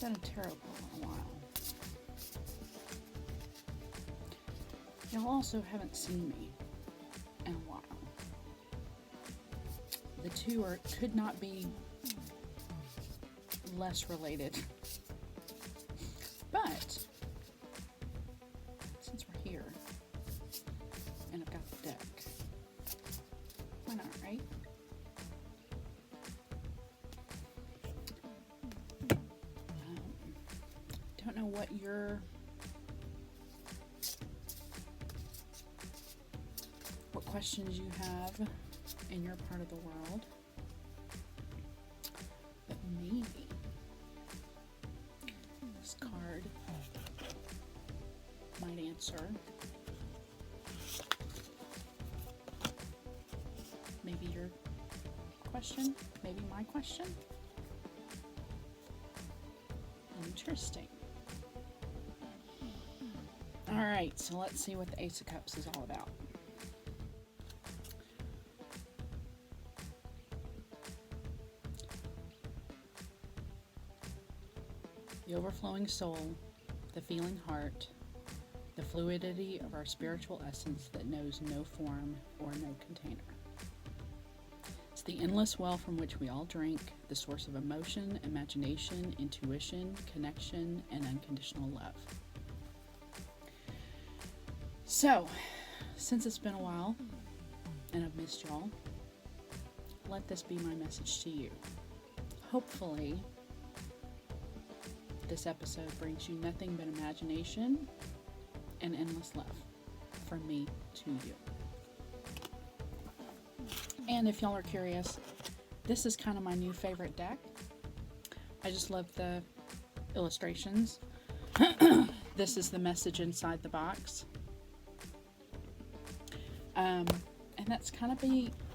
been a terrible while. Y'all also haven't seen me in a while. The two could not be less related. But since we're here and I've got the deck, why not, right? Don't know what questions you have in your part of the world, but maybe this card might answer maybe your question, maybe my question. Interesting. Alright, so let's see what the Ace of Cups is all about. The overflowing soul, the feeling heart, the fluidity of our spiritual essence that knows no form or no container. It's the endless well from which we all drink, the source of emotion, imagination, intuition, connection, and unconditional love. So, since it's been a while, and I've missed y'all, let this be my message to you. Hopefully, this episode brings you nothing but imagination and endless love from me to you. And if y'all are curious, this is kind of my new favorite deck. I just love the illustrations. This is the message inside the box. And that's kind of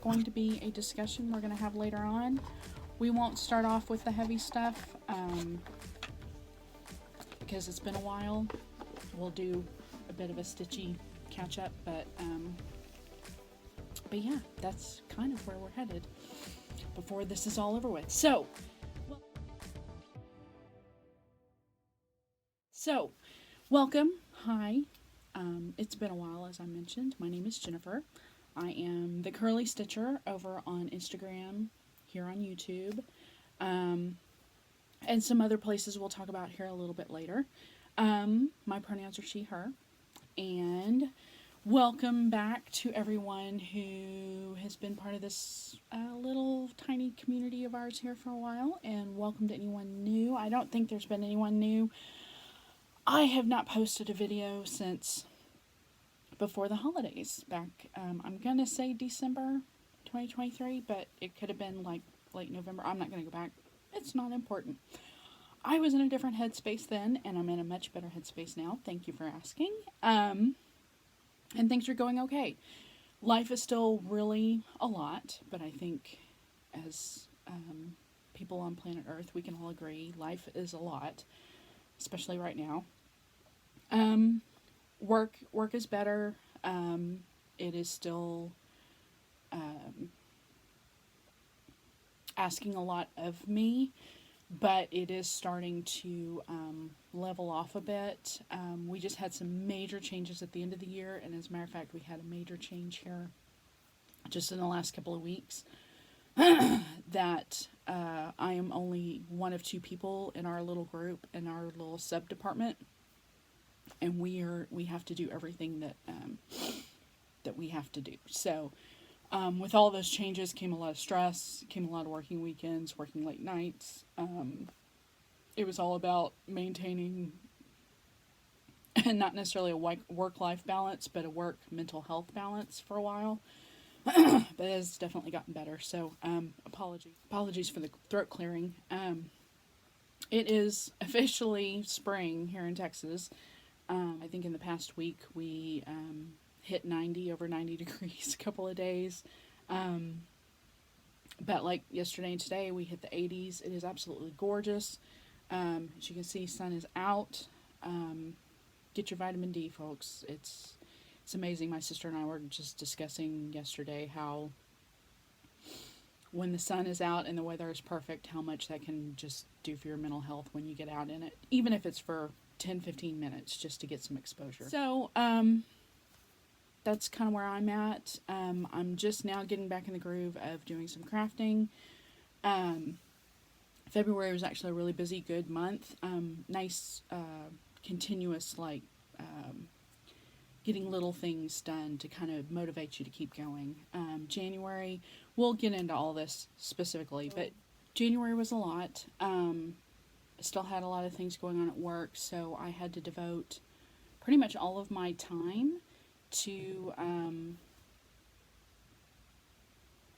going to be a discussion we're going to have later on. We won't start off with the heavy stuff because it's been a while. We'll do a bit of a stitchy catch up, but yeah, that's kind of where we're headed before this is all over with. So welcome. Hi. It's been a while, as I mentioned. My name is Jennifer. I am the Curly Stitcher over on Instagram, here on YouTube, and some other places we'll talk about here a little bit later. My pronouns are she, her, and welcome back to everyone who has been part of this little tiny community of ours here for a while, and welcome to anyone new. I don't think there's been anyone new. I have not posted a video since before the holidays, back, I'm going to say December 2023, but it could have been like late November. I'm not going to go back. It's not important. I was in a different headspace then, and I'm in a much better headspace now. Thank you for asking. And things are going okay. Life is still really a lot, but I think as people on planet Earth, we can all agree life is a lot, especially right now. Work is better. It is still asking a lot of me, but it is starting to level off a bit. We just had some major changes at the end of the year, and as a matter of fact, we had a major change here just in the last couple of weeks that I am only one of two people in our little group, in our little sub-department, and we have to do everything that we have to do. So with all those changes came a lot of stress, came a lot of working weekends, working late nights. It was all about maintaining not necessarily a work-life balance, but a work-mental health balance for a while. But it has definitely gotten better. So apologies for the throat clearing. It is officially spring here in Texas. I think in the past week we hit over 90 degrees a couple of days. But like yesterday and today we hit the 80s. It is absolutely gorgeous. As you can see, sun is out. Get your vitamin D, folks. It's amazing. My sister and I were just discussing yesterday how when the sun is out and the weather is perfect, how much that can just do for your mental health when you get out in it, even if it's for 10-15 minutes just to get some exposure. So, that's kind of where I'm at. I'm just now getting back in the groove of doing some crafting. February was actually a really busy, good month. Nice, continuous, like, getting little things done to kind of motivate you to keep going. January, we'll get into all this specifically, but January was a lot. I still had a lot of things going on at work, so I had to devote pretty much all of my time to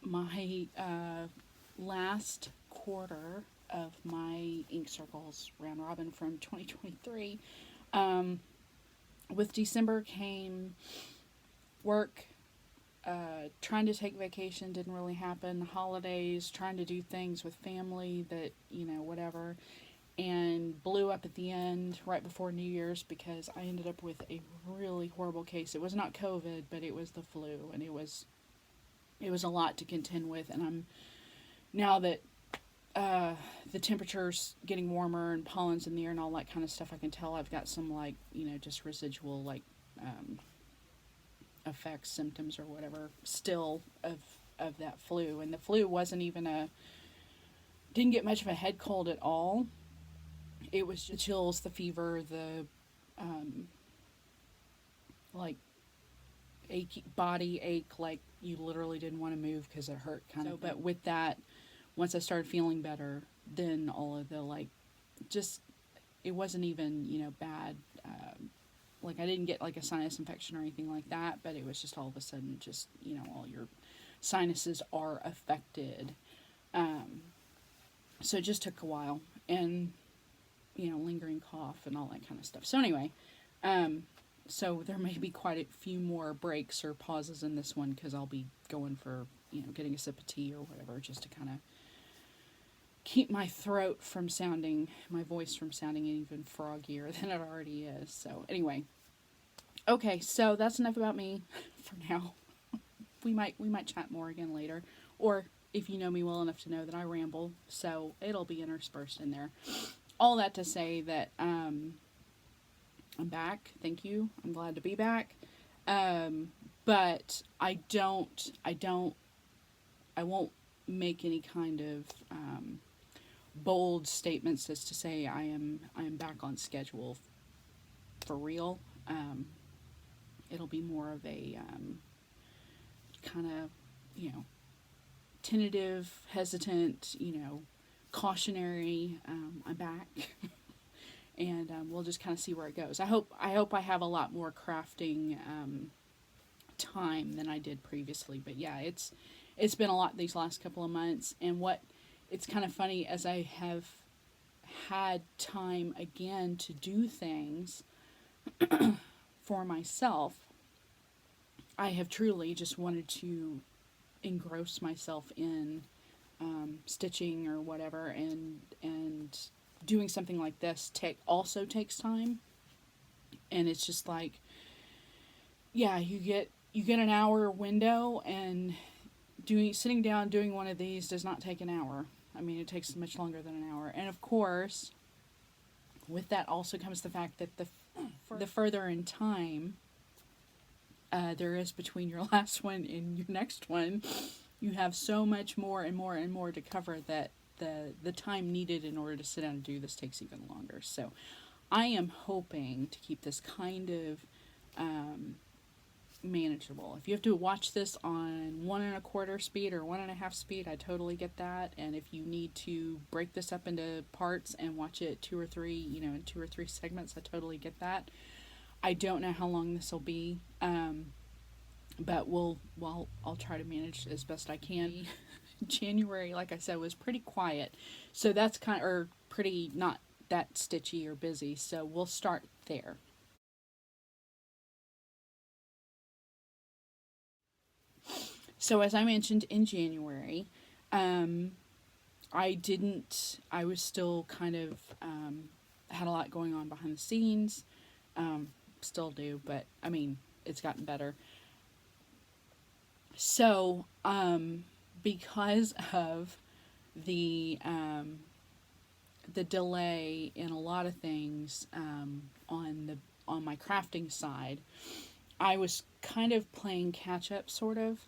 my last quarter of my Ink Circles round robin from 2023. With December came work, trying to take vacation didn't really happen, holidays, trying to do things with family that, whatever, and blew up at the end right before New Year's because I ended up with a really horrible case. It was not COVID, but it was the flu, and it was a lot to contend with. And I'm now that the temperature's getting warmer and pollen's in the air and all that kind of stuff, I can tell I've got some just residual effects, symptoms, or whatever still of that flu. And the flu wasn't even didn't get much of a head cold at all. It was just the chills, the fever, the achy body ache, like you literally didn't want to move because it hurt kind of. But with that, once I started feeling better, then all of the it wasn't even bad. I didn't get a sinus infection or anything like that, but it was just all of a sudden just all your sinuses are affected. So it just took a while, and lingering cough and all that kind of stuff. So anyway, so there may be quite a few more breaks or pauses in this one because I'll be going for getting a sip of tea or whatever, just to kind of keep my voice from sounding even froggier than it already is. So anyway, okay, so that's enough about me for now. We might chat more again later, or if you know me well enough to know that I ramble, so it'll be interspersed in there. All that to say that I'm back. Thank you. I'm glad to be back. But I won't make any kind of bold statements as to say I am back on schedule for real. It'll be more of a kind of tentative, hesitant, cautionary. I'm back, and we'll just kind of see where it goes. I hope I have a lot more crafting time than I did previously. But yeah, it's been a lot these last couple of months, and it's kind of funny, as I have had time again to do things for myself, I have truly just wanted to engross myself in stitching or whatever, and doing something like this also takes time. And it's just you get an hour window, and sitting down doing one of these does not take an hour. I mean, it takes much longer than an hour. And of course, with that also comes the fact that the further in time there is between your last one and your next one, you have so much more and more and more to cover that the time needed in order to sit down and do this takes even longer. So I am hoping to keep this kind of manageable. If you have to watch this on 1 1/4 speed or 1 1/2 speed, I totally get that. And if you need to break this up into parts and watch it 2 or 3, in 2 or 3 segments, I totally get that. I don't know how long this will be, but I'll try to manage as best I can. January, like I said, was pretty quiet, so that's pretty not that stitchy or busy. So we'll start there. So as I mentioned, in January, I was still kind of, had a lot going on behind the scenes, still do, but I mean, it's gotten better. So, because of the delay in a lot of things on my crafting side, I was kind of playing catch up, sort of,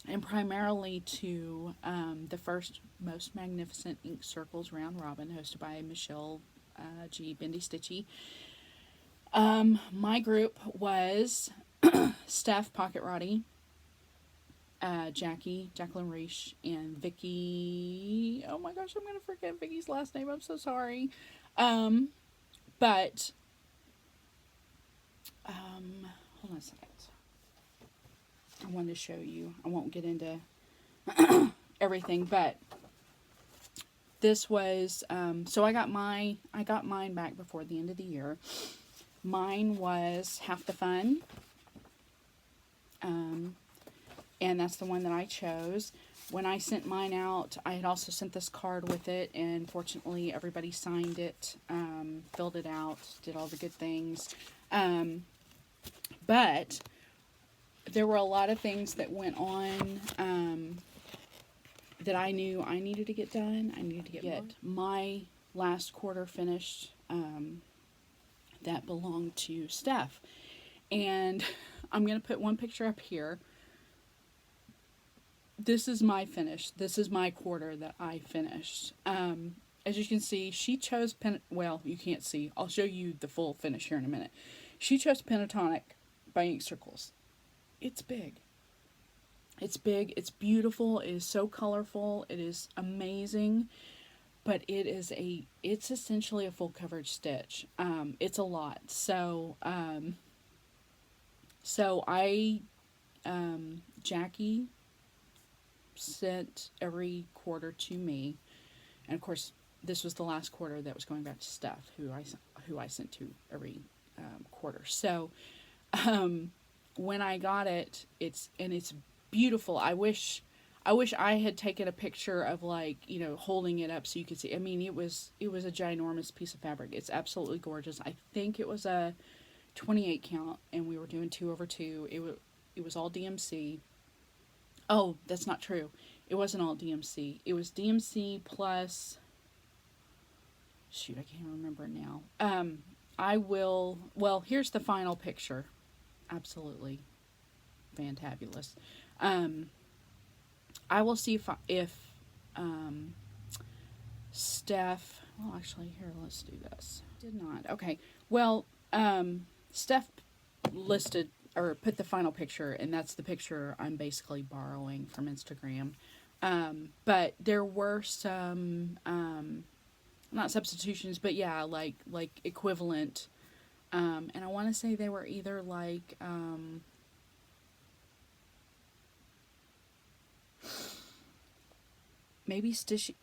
and primarily to the first Most Magnificent Ink Circles Round Robin, hosted by Michelle G. Bendy Stitchy. My group was Steph Pocket Roddy, Jacqueline Reish, and Vicky. Oh my gosh, I'm gonna forget Vicky's last name. I'm so sorry. But hold on a second. I wanted to show you. I won't get into everything, but this was so I got mine back before the end of the year. Mine was Half the Fun. And that's the one that I chose. When I sent mine out, I had also sent this card with it, and fortunately everybody signed it, filled it out, did all the good things. But there were a lot of things that went on that I knew I needed to get done. I needed to get my last quarter finished that belonged to Steph. And I'm going to put one picture up here. This is my finish. This is my quarter that I finished. As you can see, she chose well, you can't see. I'll show you the full finish here in a minute. She chose Pentatonic by Ink Circles. It's big. It's big. It's beautiful. It is so colorful. It is amazing. But it's essentially a full coverage stitch. It's a lot. So Jackie sent every quarter to me, and of course this was the last quarter that was going back to Steph, who I sent to every quarter. So when I got it, it's beautiful. I wish I had taken a picture of, like, holding it up so you could see. I mean, it was a ginormous piece of fabric. It's absolutely gorgeous. I think it was a 28 count, and we were doing 2/2. It was all DMC. Oh, that's not true. It wasn't all DMC. It was DMC plus... Shoot, I can't remember now. Here's the final picture. Absolutely fantabulous. I will see if Steph... Well, actually, here, let's do this. Did not. Okay. Well, Steph listed... or put the final picture, and that's the picture I'm basically borrowing from Instagram. But there were some, not substitutions, but yeah, like equivalent. And I want to say they were either like, maybe Stitchy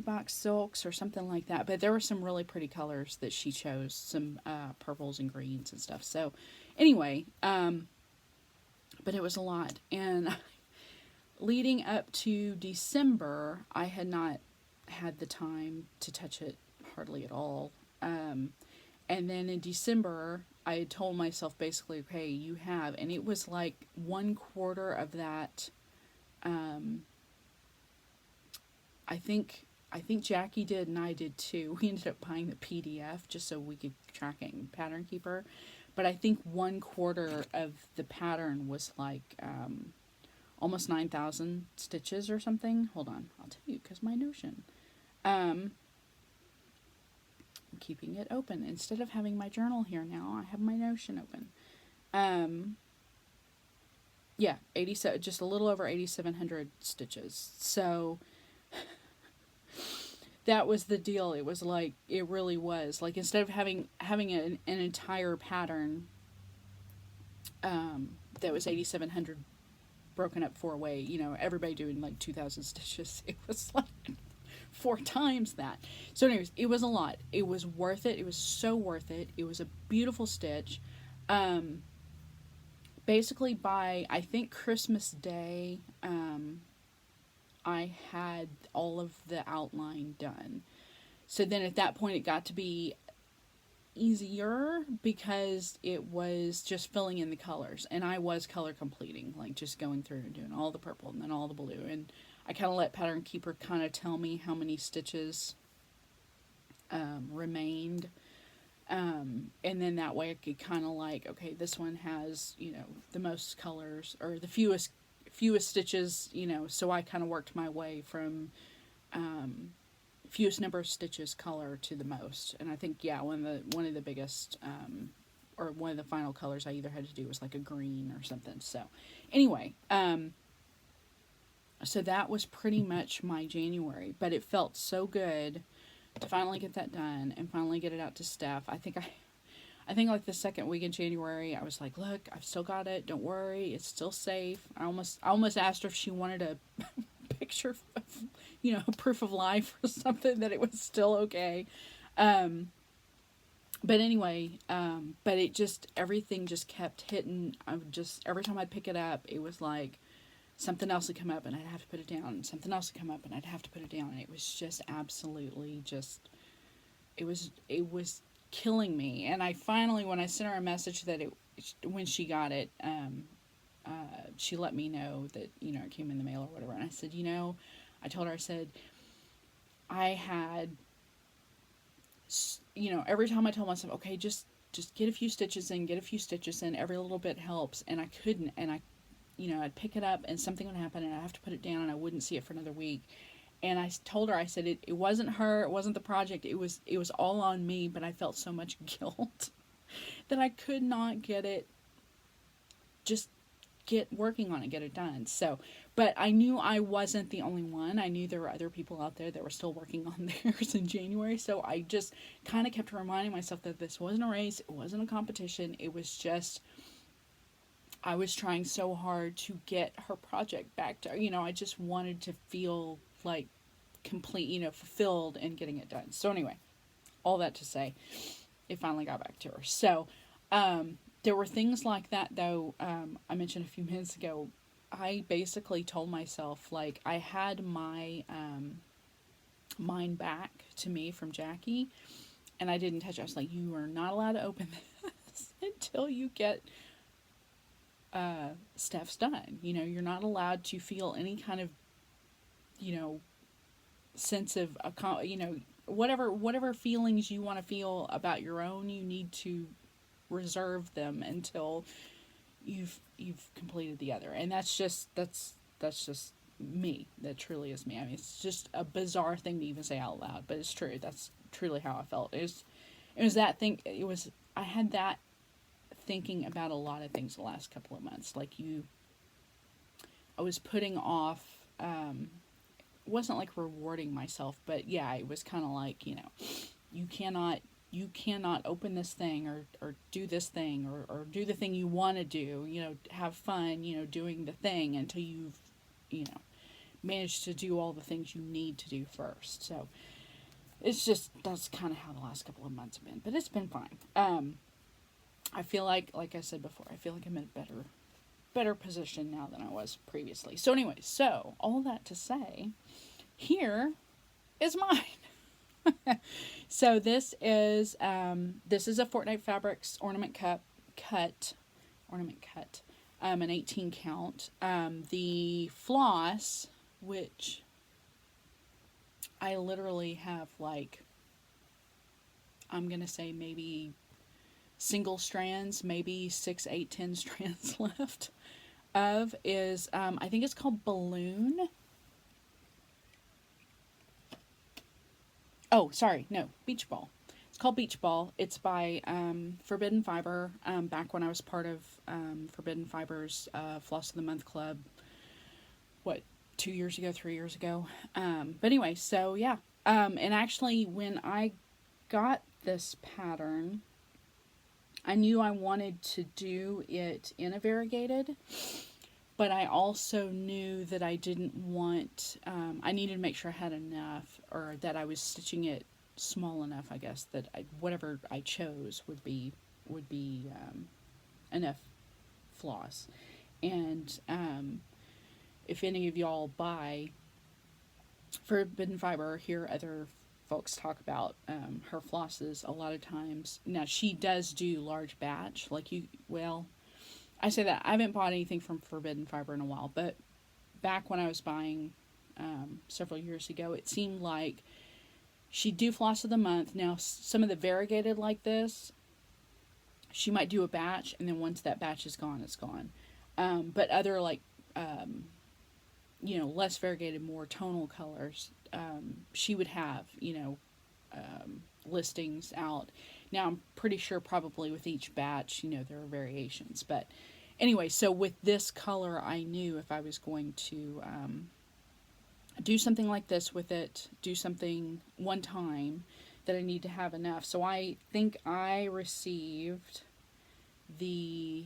Box Silks or something like that. But there were some really pretty colors that she chose, some purples and greens and stuff. So anyway, but it was a lot. And leading up to December, I had not had the time to touch it hardly at all. And then in December, I had told myself basically, okay, you have, and it was like 1/4 of that. I think Jackie did, and I did too. We ended up buying the PDF just so we could track it in Pattern Keeper. But I think 1/4 of the pattern was like almost 9,000 stitches or something. Hold on, I'll tell you, because my Notion. I'm keeping it open. Instead of having my journal here now, I have my Notion open. Yeah, 87, just a little over 8,700 stitches. So that was the deal. It was like, it really was like, instead of having an entire pattern that was 8,700 broken up 4 way, everybody doing like 2,000 stitches, it was like 4 times that. So anyways, it was a lot. It was worth it. It was so worth it. It was a beautiful stitch. Basically by, I think, Christmas Day, I had all of the outline done. So then at that point it got to be easier because it was just filling in the colors, and I was color completing, like just going through and doing all the purple and then all the blue, and I kind of let Pattern Keeper kind of tell me how many stitches remained, and then that way I could kind of like, okay, this one has, the most colors or the fewest stitches, so I kind of worked my way from fewest number of stitches color to the most. And I think, yeah, one of the biggest or one of the final colors I either had to do was like a green or something. So anyway, so that was pretty much my January, but it felt so good to finally get that done and finally get it out to Steph. I think like the second week in January, I was like, "Look, I've still got it. Don't worry, it's still safe." I almost asked her if she wanted a picture of, proof of life or something that it was still okay. But anyway, but everything just kept hitting. Every time I'd pick it up, it was like something else would come up and I'd have to put it down, and something else would come up and I'd have to put it down, and it was just absolutely it was killing me. And I finally, when I sent her a message that when she got it, she let me know that, it came in the mail or whatever. And I said, I told her, I said, I had, every time I told myself, okay, just get a few stitches in, every little bit helps. And I couldn't. And I'd pick it up and something would happen and I'd have to put it down and I wouldn't see it for another week. And I told her, I said, it wasn't her, it wasn't the project, it was all on me, but I felt so much guilt that I could not just get working on it, get it done. So, but I knew I wasn't the only one. I knew there were other people out there that were still working on theirs in January. So I just kind of kept reminding myself that this wasn't a race, it wasn't a competition, it was just, I was trying so hard to get her project back to, I just wanted to feel like complete, fulfilled in getting it done. So anyway, all that to say, it finally got back to her. So, there were things like that though. I mentioned a few minutes ago, I basically told myself, like, I had my, mine back to me from Jackie, and I didn't touch it. I was like, you are not allowed to open this until you get, Steph's done. You're not allowed to feel any kind of, sense of, whatever feelings you want to feel about your own, you need to reserve them until you've completed the other. And that's just me. That truly is me. I mean, it's just a bizarre thing to even say out loud, but it's true. That's truly how I felt. It was that thing. I had that thinking about a lot of things the last couple of months. Like I was putting off, it wasn't like rewarding myself, but yeah, it was kind of like, you cannot open this thing or do this thing or do the thing you want to do, have fun, doing the thing until you've, managed to do all the things you need to do first. So that's kind of how the last couple of months have been, but it's been fine. I feel like I said before, I feel like I'm in a better position now than I was previously. So anyway, all that to say, here is mine. So this is a Fortnite Fabrics ornament cut, an 18 count. The floss, which I literally have, like, I'm gonna say maybe single strands, maybe 6, 8, 10 strands left of, is, I think it's called Balloon. Oh, sorry, no, Beach Ball. It's called Beach Ball. It's by Forbidden Fiber, back when I was part of Forbidden Fiber's Floss of the Month Club, 2 years ago, 3 years ago. But anyway, so yeah. And actually, when I got this pattern, I knew I wanted to do it in a variegated, but I also knew that I didn't want, I needed to make sure I had enough, or that I was stitching it small enough, I guess, that whatever I chose would be enough floss. And if any of y'all buy Forbidden Fiber, hear other folks talk about her flosses a lot of times. Now, she does do large batch, like well, I say that I haven't bought anything from Forbidden Fiber in a while, but back when I was buying several years ago, it seemed like she'd do floss of the month. Now, some of the variegated like this, she might do a batch, and then once that batch is gone, it's gone. But other like, less variegated, more tonal colors, she would have, listings out. Now, I'm pretty sure probably with each batch, there are variations. But anyway, so with this color, I knew if I was going to do something like this with it, do something one time, that I need to have enough. So I think I received the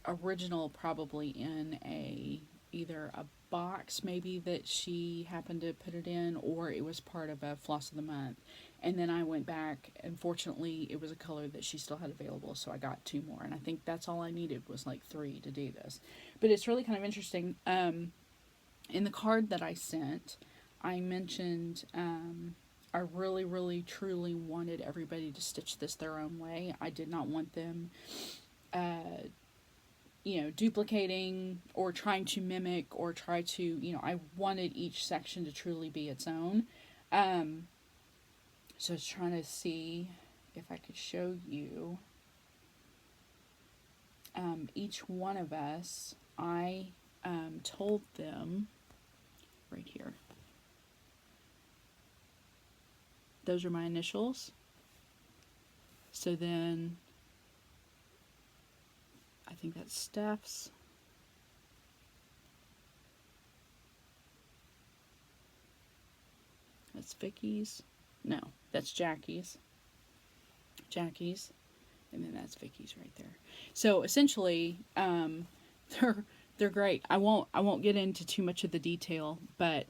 original probably in either a box maybe that she happened to put it in, or it was part of a floss of the month. And then I went back, and fortunately it was a color that she still had available, so I got 2 more, and I think that's all I needed was like 3 to do this. But it's really kind of interesting. In the card that I sent, I mentioned I really, really, truly wanted everybody to stitch this their own way. I did not want them, duplicating or trying to mimic or try to, I wanted each section to truly be its own. So I was trying to see if I could show you each one of us. I told them right here. Those are my initials. So then I think that's Steph's. That's Vicky's. No, that's Jackie's. And then that's Vicky's right there. So essentially, they're great. I won't get into too much of the detail, but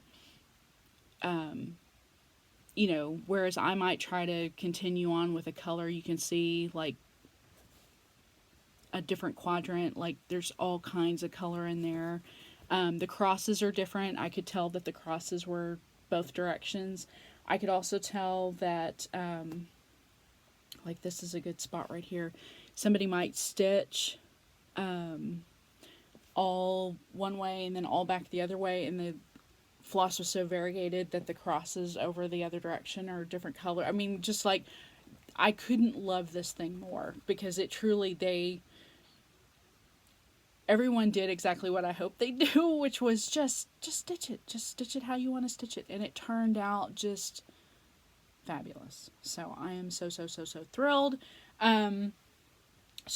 whereas I might try to continue on with a color, you can see like a different quadrant, like there's all kinds of color in there. The crosses are different. I could tell that the crosses were both directions. I could also tell that, like this is a good spot right here. Somebody might stitch all one way and then all back the other way, and the floss was so variegated that the crosses over the other direction are different color. I mean, just like, I couldn't love this thing more, because it truly, everyone did exactly what I hoped they'd do, which was just stitch it. Just stitch it how you want to stitch it. And it turned out just fabulous. So I am so thrilled. So I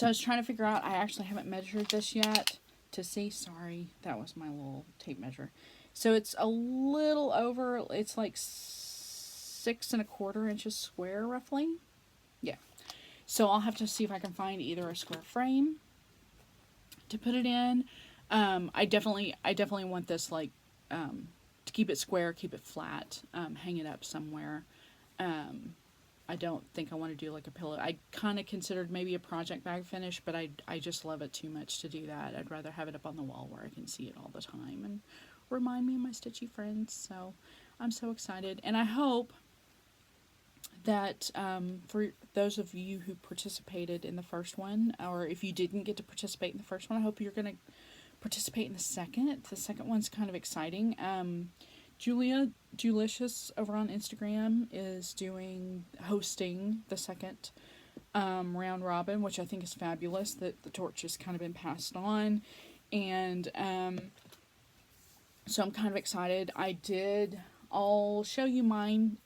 was trying to figure out, I actually haven't measured this yet to see. Sorry, that was my little tape measure. So it's a little over, it's like 6 1/4 inches square roughly. Yeah. So I'll have to see if I can find either a square frame to put it in. I definitely want this like to keep it square, keep it flat, hang it up somewhere. I don't think I want to do like a pillow. I kind of considered maybe a project bag finish, but I just love it too much to do that. I'd rather have it up on the wall where I can see it all the time and remind me of my stitchy friends. So I'm so excited, and I hope that for those of you who participated in the first one, or if you didn't get to participate in the first one, I hope you're going to participate in the second. The second one's kind of exciting. Julia Julicious over on Instagram is hosting the second round robin, which I think is fabulous, that the torch has kind of been passed on. And so I'm kind of excited. I'll show you mine.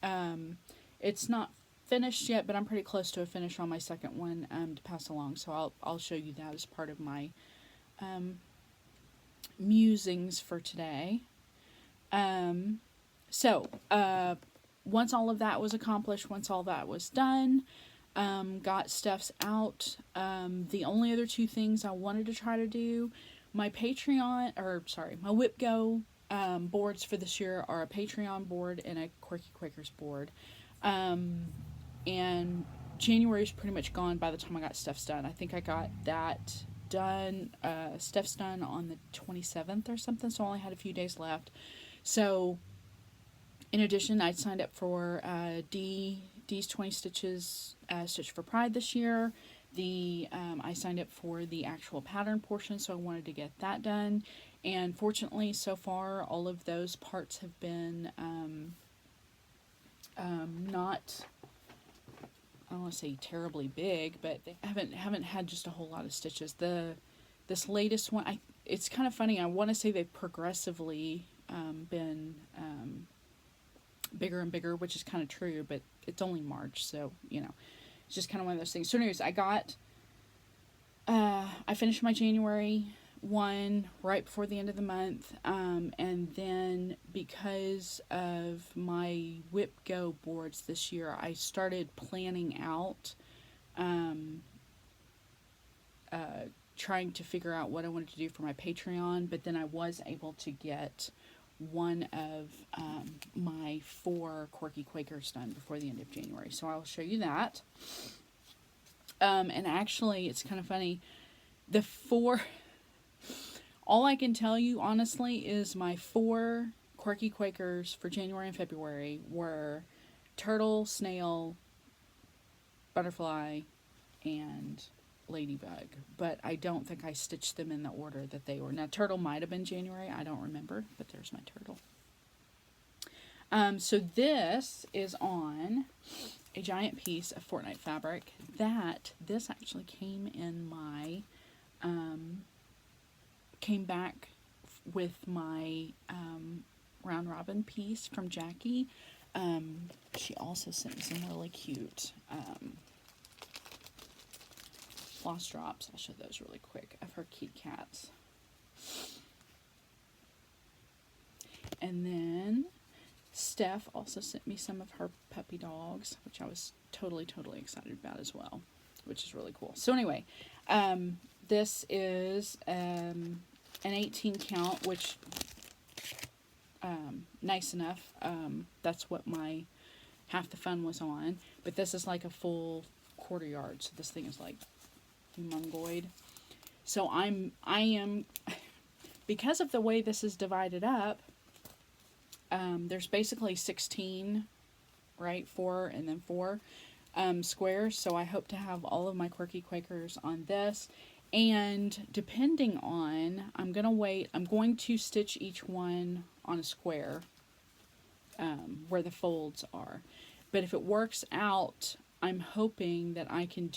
It's not finished yet, but I'm pretty close to a finish on my second one to pass along. So I'll show you that as part of my musings for today. So once all of that was accomplished, once all that was done, got stuffs out. The only other 2 things I wanted to try to do, my WhipGo boards for this year are a Patreon board and a Quirky Quakers board. And January's pretty much gone by the time I got stuffs done. I think I got that done, stuffs done on the 27th or something, so I only had a few days left. So In addition, I signed up for D's 20 Stitches Stitch for Pride this year. I signed up for the actual pattern portion, so I wanted to get that done. And fortunately, so far, all of those parts have been not, I don't want to say terribly big, but they haven't had just a whole lot of stitches. This latest one, it's kind of funny. I want to say they've progressively been bigger and bigger, which is kind of true, but it's only March, so it's just kind of one of those things. So anyways, I finished my January one right before the end of the month, and then because of my Whip Go boards this year, I started planning out trying to figure out what I wanted to do for my Patreon, but then I was able to get one of my 4 Quirky Quakers done before the end of January. So I'll show you that. And actually, it's kind of funny. The 4, all I can tell you, honestly, is my 4 Quirky Quakers for January and February were turtle, snail, butterfly, and ladybug. But I don't think I stitched them in the order that they were. Now, turtle might have been January. I don't remember, but there's my turtle. So this is on a giant piece of Fortnite fabric this actually came in my, came back with my round robin piece from Jackie. She also sent me some really cute floss drops. I'll show those really quick of her Kit Kats. And then Steph also sent me some of her puppy dogs, which I was totally excited about as well, which is really cool. So anyway, this is an 18 count, which nice enough. That's what my half the fun was on, but this is like a full quarter yard, so this thing is like humongoid. So I am, because of the way this is divided up, there's basically 16, right, 4 and then 4 squares, so I hope to have all of my Quirky Quakers on this, and depending on, I'm going to stitch each one on a square where the folds are, but if it works out, I'm hoping that I can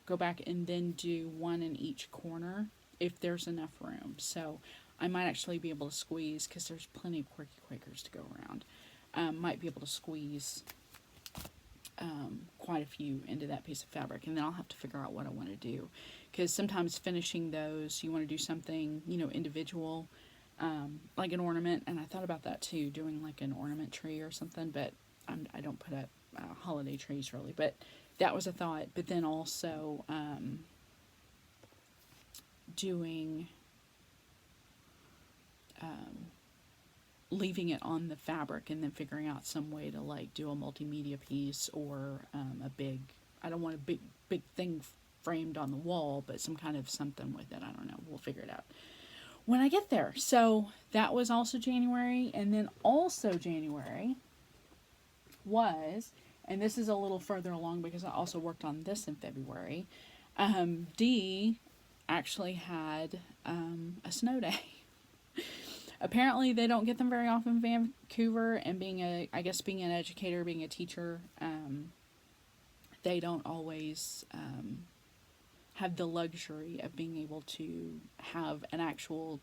go back and then do one in each corner if there's enough room. So I might actually be able to squeeze, because there's plenty of Quirky Quakers to go around, might be able to squeeze quite a few into that piece of fabric, and then I'll have to figure out what I want to do, because sometimes finishing those, you want to do something, individual, like an ornament, and I thought about that too, doing like an ornament tree or something, but I don't put up holiday trees really, but that was a thought. But then also doing leaving it on the fabric and then figuring out some way to like do a multimedia piece, or I don't want a big thing framed on the wall, but some kind of something with it. I don't know, we'll figure it out when I get there. So that was also January, and then also January was, and this is a little further along because I also worked on this in February, Dee actually had a snow day. Apparently they don't get them very often in Vancouver, and being an educator, being a teacher, they don't always have the luxury of being able to have an actual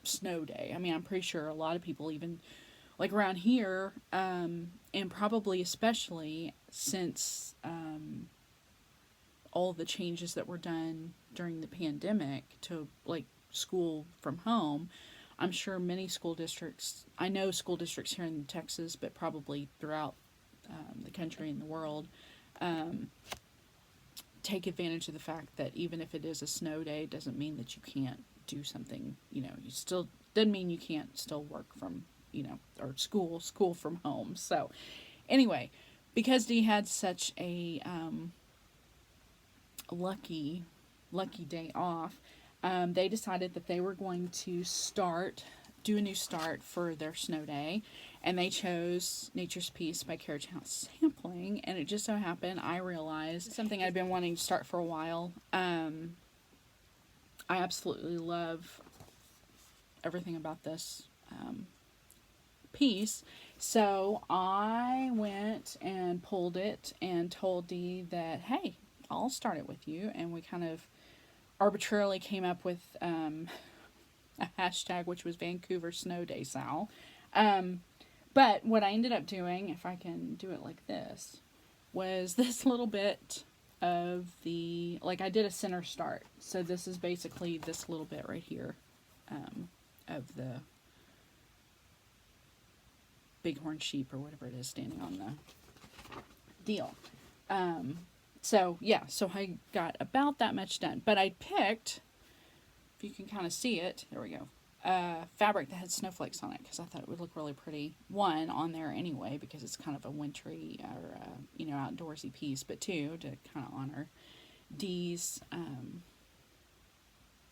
snow day. I mean, I'm pretty sure a lot of people, even like around here, and probably especially since all the changes that were done during the pandemic to like school from home, I'm sure many school districts, I know school districts here in Texas, but probably throughout the country and the world, take advantage of the fact that even if it is a snow day, doesn't mean that you can't do something, you still, doesn't mean you can't still work from, or school from home. So anyway, because Dee had such a lucky day off, they decided that they were going to start do a new start for their snow day, and they chose Nature's Peace by Carriage House Sampling, and it just so happened I realized something I'd been wanting to start for a while. I absolutely love everything about this piece. So I went and pulled it and told Dee that, hey, I'll start it with you. And we kind of arbitrarily came up with a hashtag, which was Vancouver Snow Day Sal. But what I ended up doing, if I can do it like this, was this little bit of the, like I did a center start. So this is basically this little bit right here of the bighorn sheep or whatever it is standing on the deal. So yeah, so I got about that much done. But I picked, if you can kind of see it, there we go, fabric that had snowflakes on it because I thought it would look really pretty. One, on there anyway, because it's kind of a wintry or, outdoorsy piece, but two, to kind of honor Dee's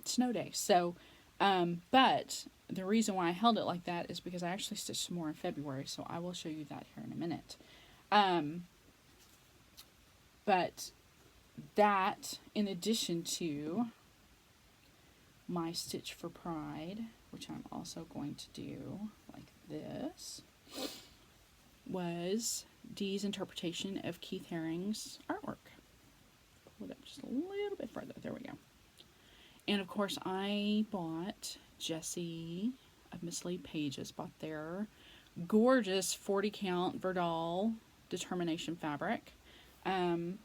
snow day. So, but the reason why I held it like that is because I actually stitched some more in February, so I will show you that here in a minute. But that, in addition to my Stitch for Pride, which I'm also going to do like this, was Dee's interpretation of Keith Haring's artwork. Pull it up just a little bit further. There we go. And of course, I bought Jessie of Miss Lee Pages, bought their gorgeous 40 count Verdal Determination fabric. I don't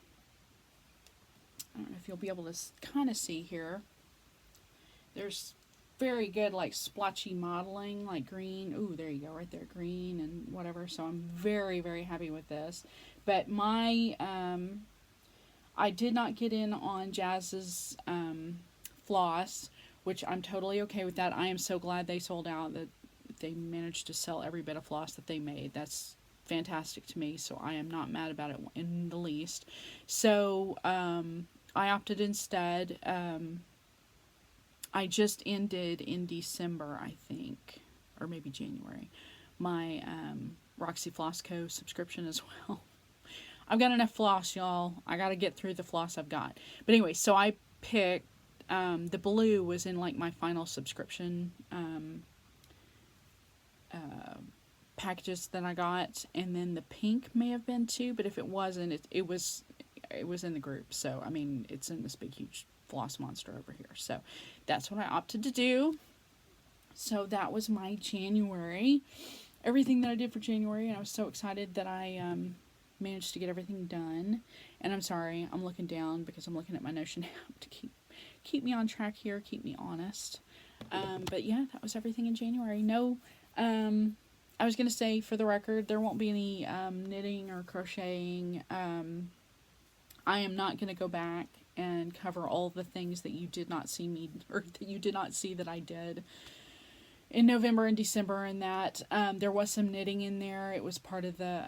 know if you'll be able to kind of see here. There's very good like splotchy modeling, like green. Ooh, there you go, right there, green and whatever. So I'm very, very happy with this. But my, I did not get in on Jazz's floss, which I'm totally okay with that. I am so glad they sold out, that they managed to sell every bit of floss that they made. That's fantastic to me, so I am not mad about it in the least. So I opted instead, I just ended in December, I think, or maybe January, my Roxy Floss Co. subscription as well. I've got enough floss, y'all. I got to get through the floss I've got. But anyway, so I picked, the blue was in like my final subscription packages that I got, and then the pink may have been too, but if it wasn't, it was in the group. So I mean, it's in this big huge floss monster over here. So that's what I opted to do. So that was my January, everything that I did for January, and I was so excited that I managed to get everything done. And I'm sorry, I'm looking down because I'm looking at my Notion app to keep me on track here, keep me honest. But yeah, that was everything in January. No, I was going to say, for the record, there won't be any knitting or crocheting. I am not going to go back and cover all the things that you did not see me, or that you did not see that I did in November and December, and that there was some knitting in there. It was part of the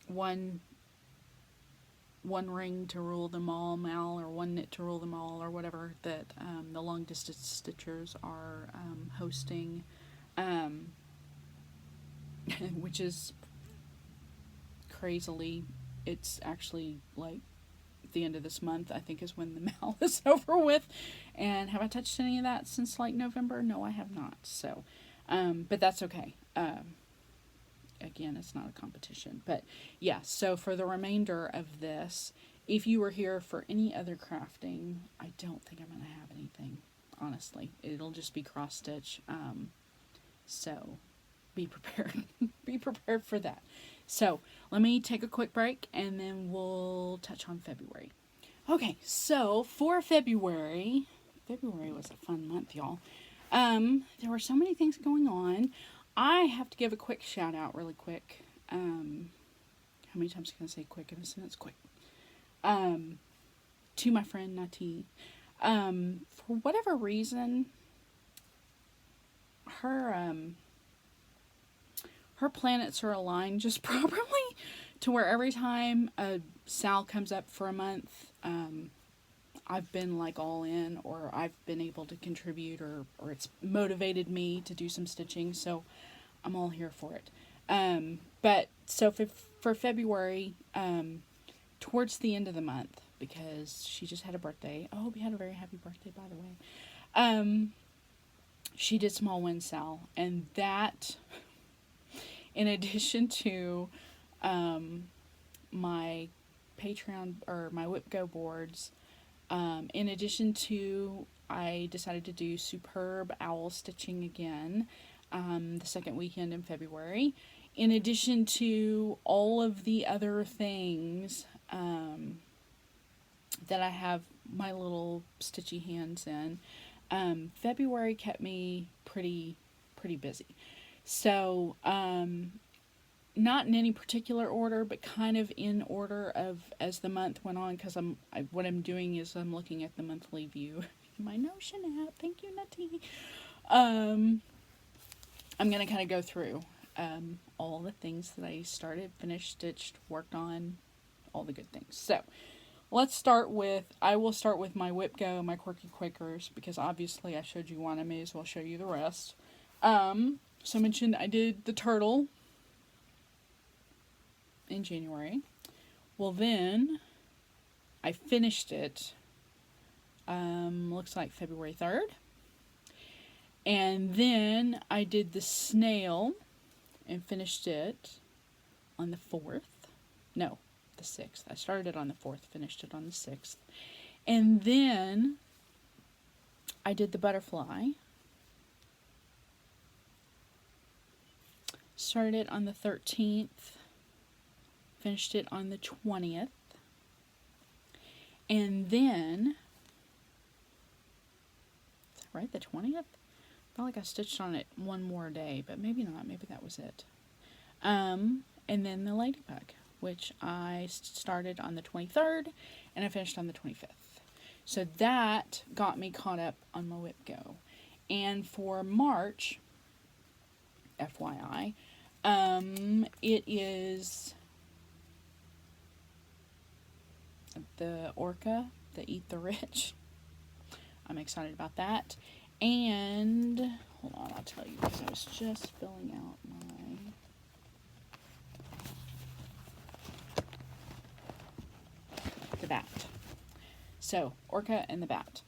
one ring to rule them all, Mal, or one knit to rule them all, or whatever, that the long distance stitchers are hosting, which is crazily, it's actually like the end of this month, I think, is when the Mal is over with. And have I touched any of that since like November? No, I have not. So, but that's okay. Again, it's not a competition. But yeah, so for the remainder of this, if you were here for any other crafting, I don't think I'm going to have anything, honestly. It'll just be cross stitch. So be prepared. Be prepared for that. So let me take a quick break and then we'll touch on February. Okay, so for February was a fun month, y'all. There were so many things going on. I have to give a quick shout out really quick. How many times can I say quick in a sentence? Quick. To my friend Nati. For whatever reason, her planets are aligned just properly to where every time a Sal comes up for a month, I've been like all in, or I've been able to contribute, or it's motivated me to do some stitching. So I'm all here for it. But so for February, towards the end of the month, because she just had a birthday. I hope you had a very happy birthday, by the way. She did Small Wind Sal, and that, in addition to my Patreon or my Whip Go boards, in addition to, I decided to do Superb Owl Stitching again, the second weekend in February. In addition to all of the other things that I have my little stitchy hands in, February kept me pretty busy. So, not in any particular order, but kind of in order of as the month went on, because what I'm doing is I'm looking at the monthly view. My Notion app, thank you, Nutty. I'm gonna kind of go through all the things that I started, finished, stitched, worked on, all the good things. So I will start with my Whip Go, my Quirky Quakers, because obviously I showed you one, I may as well show you the rest. So I mentioned I did the turtle in January. Well, then I finished it, looks like February 3rd. And then I did the snail and finished it on the 4th. No, the 6th. I started it on the 4th, finished it on the 6th. And then I did the butterfly. Started it on the 13th, finished it on the 20th. And then, is that right, the 20th? I felt like I stitched on it one more day, but maybe not. Maybe that was it. And then the ladybug, which I started on the 23rd, and I finished on the 25th. So that got me caught up on my Whip Go. And for March, FYI, it is the orca, the Eat the Rich. I'm excited about that. And, hold on, I'll tell you, because I was just filling out the bat. So, orca and the bat.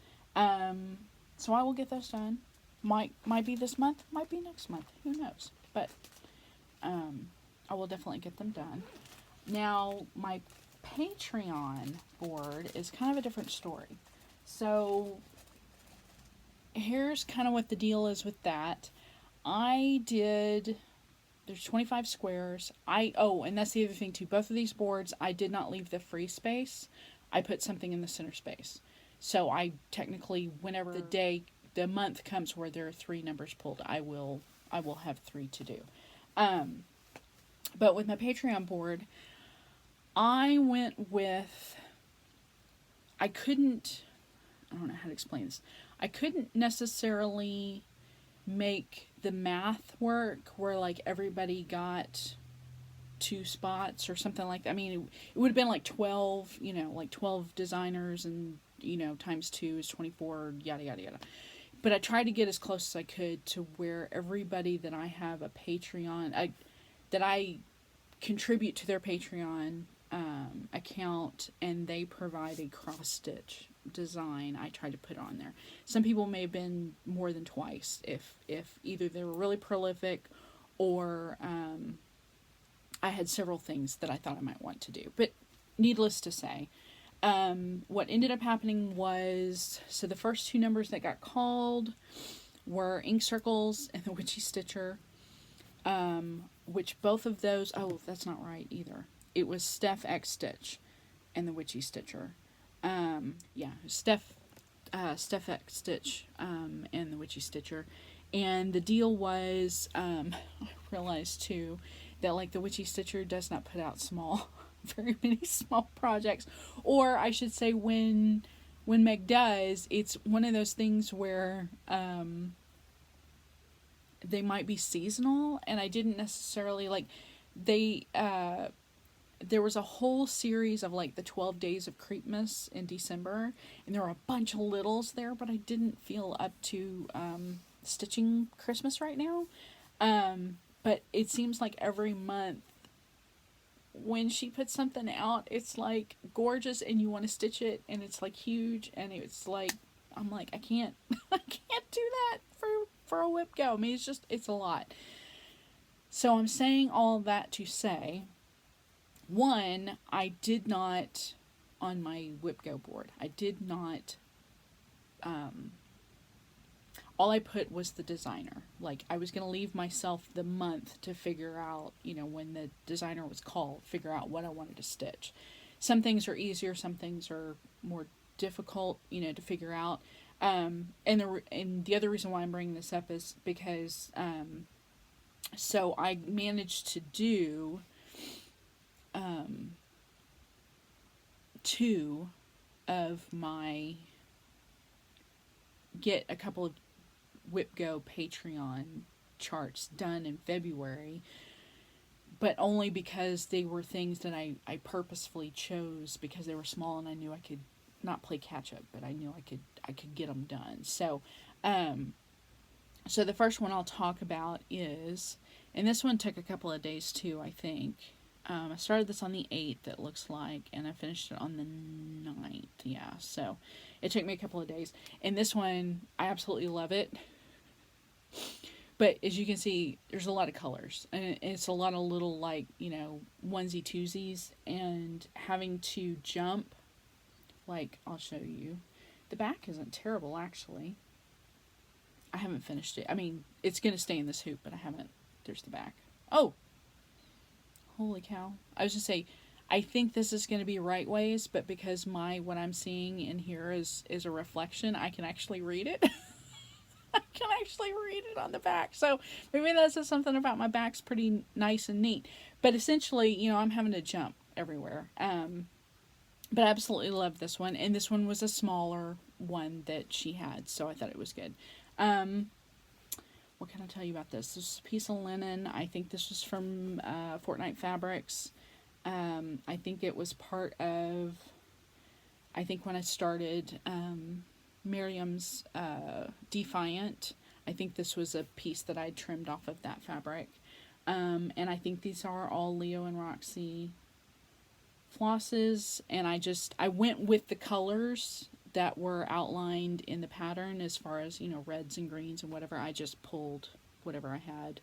So I will get those done. Might be this month, might be next month, who knows. But, I will definitely get them done. Now, my Patreon board is kind of a different story. So, here's kind of what the deal is with that. There's 25 squares. And that's the other thing too. Both of these boards, I did not leave the free space. I put something in the center space. So I technically, whenever the month comes where there are 3 numbers pulled, I will have 3 to do. But with my Patreon board, I don't know how to explain this. I couldn't necessarily make the math work where like everybody got 2 spots or something like that. I mean, it would have been like 12, like 12 designers and, times 2 is 24, yada, yada, yada. But I tried to get as close as I could to where everybody that I have a Patreon, that I contribute to their Patreon account, and they provide a cross-stitch design, I try to put on there. Some people may have been more than twice if either they were really prolific or I had several things that I thought I might want to do. But needless to say, what ended up happening was, so the first 2 numbers that got called were Ink Circles and the Witchy Stitcher, which both of those, that's not right either. It was Steph X Stitch and the Witchy Stitcher. Steph X Stitch and the Witchy Stitcher. And the deal was, I realized too, that like the Witchy Stitcher does not put out very many small projects. Or I should say when Meg does, it's one of those things where they might be seasonal, and I didn't necessarily, like, they, there was a whole series of like the 12 days of Creepmas in December, and there were a bunch of littles there, but I didn't feel up to stitching Christmas right now. But it seems like every month when she puts something out, it's like gorgeous and you want to stitch it, and it's like huge, and it's like, I'm like, I can't I can't do that for a whip go. I mean, it's a lot. So I'm saying all that to say, one, I did not, on my whip go board, I did not, all I put was the designer. Like, I was going to leave myself the month to figure out, when the designer was called, figure out what I wanted to stitch. Some things are easier, some things are more difficult, to figure out. And the other reason why I'm bringing this up is because, so I managed to do, two of my, get a couple of WhipGo Patreon charts done in February, but only because they were things that I purposefully chose because they were small and I knew I could not play catch up, but I knew I could get them done. So, so the first one I'll talk about is, and this one took a couple of days too, I think. I started this on the 8th, it looks like, and I finished it on the 9th. Yeah, so it took me a couple of days. And this one, I absolutely love it. But as you can see, there's a lot of colors. And it's a lot of little, like, onesie twosies. And having to jump, like, I'll show you. The back isn't terrible, actually. I haven't finished it. I mean, it's going to stay in this hoop, but I haven't. There's the back. Oh! Holy cow. I was just say, I think this is going to be right ways, but because what I'm seeing in here is a reflection, I can actually read it. I can actually read it on the back. So maybe that says something about my back's pretty nice and neat. But essentially, I'm having to jump everywhere. But I absolutely love this one. And this one was a smaller one that she had, so I thought it was good. What can I tell you about this? This is a piece of linen. I think this was from Fortnite Fabrics. I think it was part of, I think when I started Miriam's Defiant, I think this was a piece that I trimmed off of that fabric. And I think these are all Leo and Roxy flosses, and I went with the colors that were outlined in the pattern as far as, reds and greens and whatever. I just pulled whatever I had.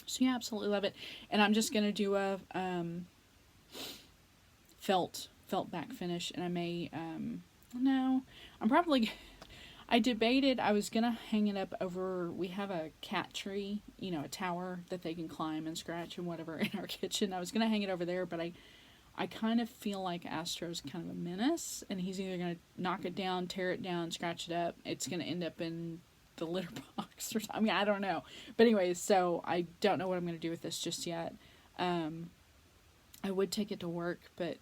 So yeah, absolutely love it. And I'm just going to do a felt back finish, and I may, no, I'm probably, I debated, I was going to hang it up over, we have a cat tree, a tower that they can climb and scratch and whatever in our kitchen. I was going to hang it over there, but I kind of feel like Astro's kind of a menace, and he's either going to knock it down, tear it down, scratch it up. It's going to end up in the litter box or something. I mean, I don't know. But anyways, so I don't know what I'm going to do with this just yet. I would take it to work, but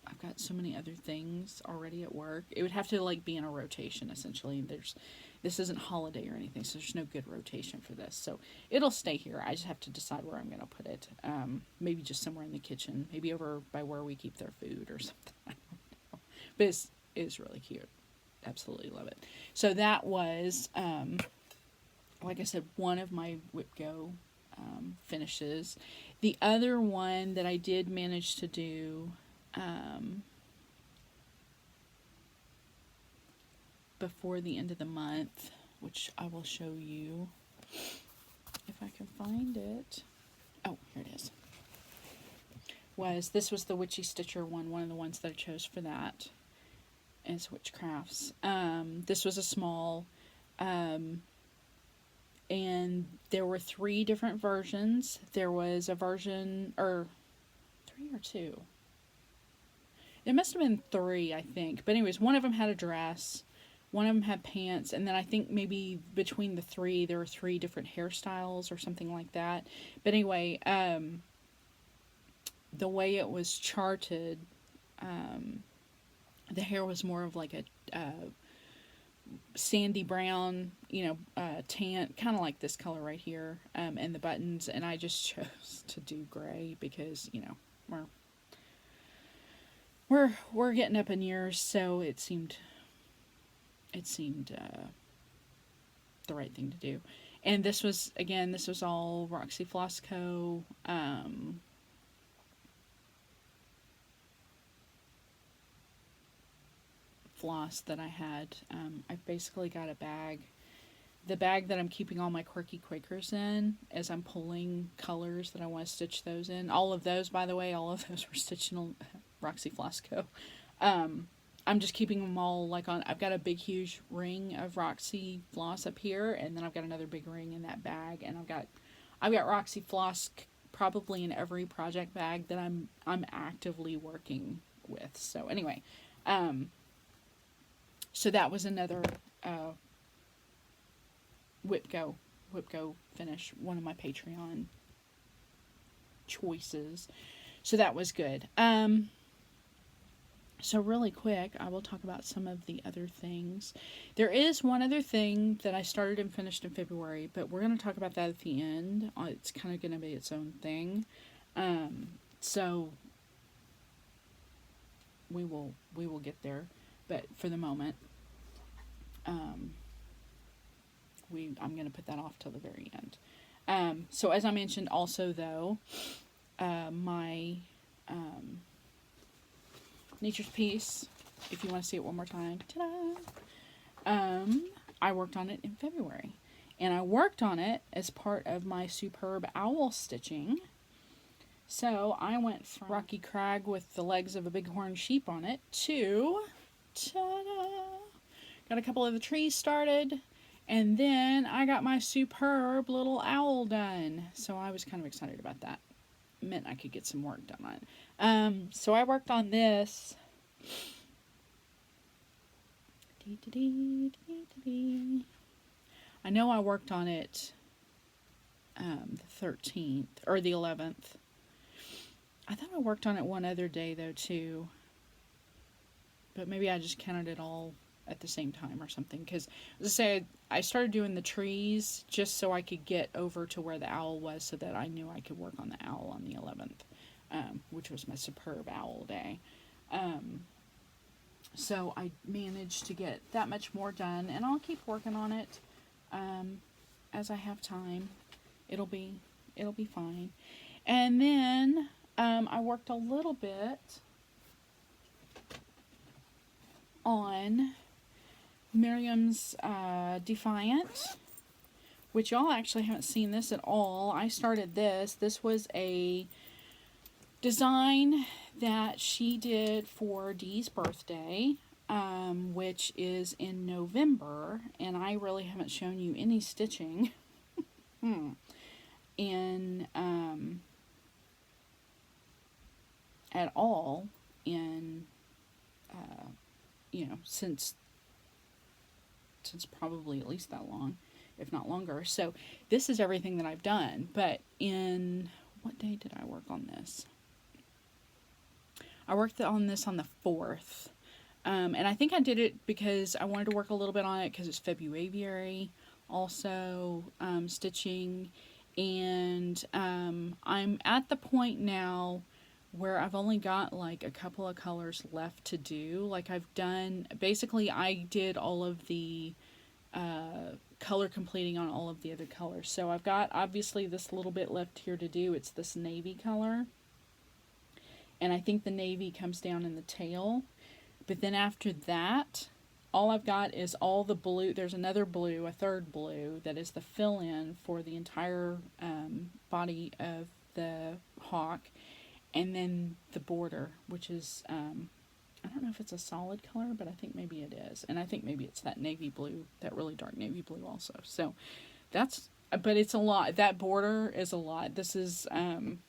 I've got so many other things already at work. It would have to like be in a rotation essentially. This isn't holiday or anything, so there's no good rotation for this. So it'll stay here. I just have to decide where I'm going to put it. Maybe just somewhere in the kitchen, maybe over by where we keep their food or something. I don't know. But it's really cute. Absolutely love it. So that was, like I said, one of my WhipGo finishes. The other one that I did manage to do before the end of the month, which I will show you if I can find it. Oh, here it is. This was the Witchy Stitcher one of the ones that I chose for that. And it's Witchcrafts. This was a small, and there were 3 different versions. There was a version, or 3 or 2. It must have been 3, I think. But anyways, one of them had a dress, one of them had pants, and then I think maybe between the 3, there were 3 different hairstyles or something like that. But anyway, the way it was charted, the hair was more of like a sandy brown, tan, kind of like this color right here, and the buttons. And I just chose to do gray because, we're we're getting up in years, so it seemed the right thing to do. And this was all Roxy Floss Co. Floss that I had. I've basically got a bag. The bag that I'm keeping all my quirky Quakers in, as I'm pulling colors that I want to stitch those in. All of those, by the way, all of those were stitched in Roxy Floss Co. I'm just keeping them all like on. I've got a big, huge ring of Roxy Floss up here, and then I've got another big ring in that bag, and I've got Roxy Floss probably in every project bag that I'm actively working with. So anyway, so that was another Whipco finish, one of my Patreon choices. So that was good. So really quick, I will talk about some of the other things. There is one other thing that I started and finished in February, but we're going to talk about that at the end. It's kind of going to be its own thing. So we will get there, but for the moment, I'm going to put that off till the very end. So as I mentioned also, though, my Nature's Piece, if you want to see it one more time, ta-da! I worked on it in February. And I worked on it as part of my superb owl stitching. So I went from Rocky Crag with the legs of a bighorn sheep on it to, ta-da! Got a couple of the trees started. And then I got my superb little owl done. So I was kind of excited about that. It meant I could get some work done on it. So I worked on this. I know I worked on it the 13th or the 11th. I thought I worked on it one other day though too. But maybe I just counted it all at the same time or something. Because as I said, I started doing the trees just so I could get over to where the owl was so that I knew I could work on the owl on the 11th. Which was my superb owl day. So I managed to get that much more done, and I'll keep working on it as I have time. It'll be fine. And then I worked a little bit on Miriam's Defiant, which y'all actually haven't seen this at all. I started this. This was a design that she did for Dee's birthday, which is in November, and I really haven't shown you any stitching in at all in since probably at least that long, if not longer. So this is everything that I've done. But in what day did I work on this? I worked on this on the 4th. And I think I did it because I wanted to work a little bit on it because it's February also, stitching. And I'm at the point now where I've only got like a couple of colors left to do. Like I've done, basically I did all of the color completing on all of the other colors. So I've got obviously this little bit left here to do. It's this navy color. And I think the navy comes down in the tail. But then after that, all I've got is all the blue. There's another blue, a third blue, that is the fill-in for the entire body of the hawk. And then the border, which is, I don't know if it's a solid color, but I think maybe it is. And I think maybe it's that navy blue, that really dark navy blue also. So that's, but it's a lot. That border is a lot. This is, hold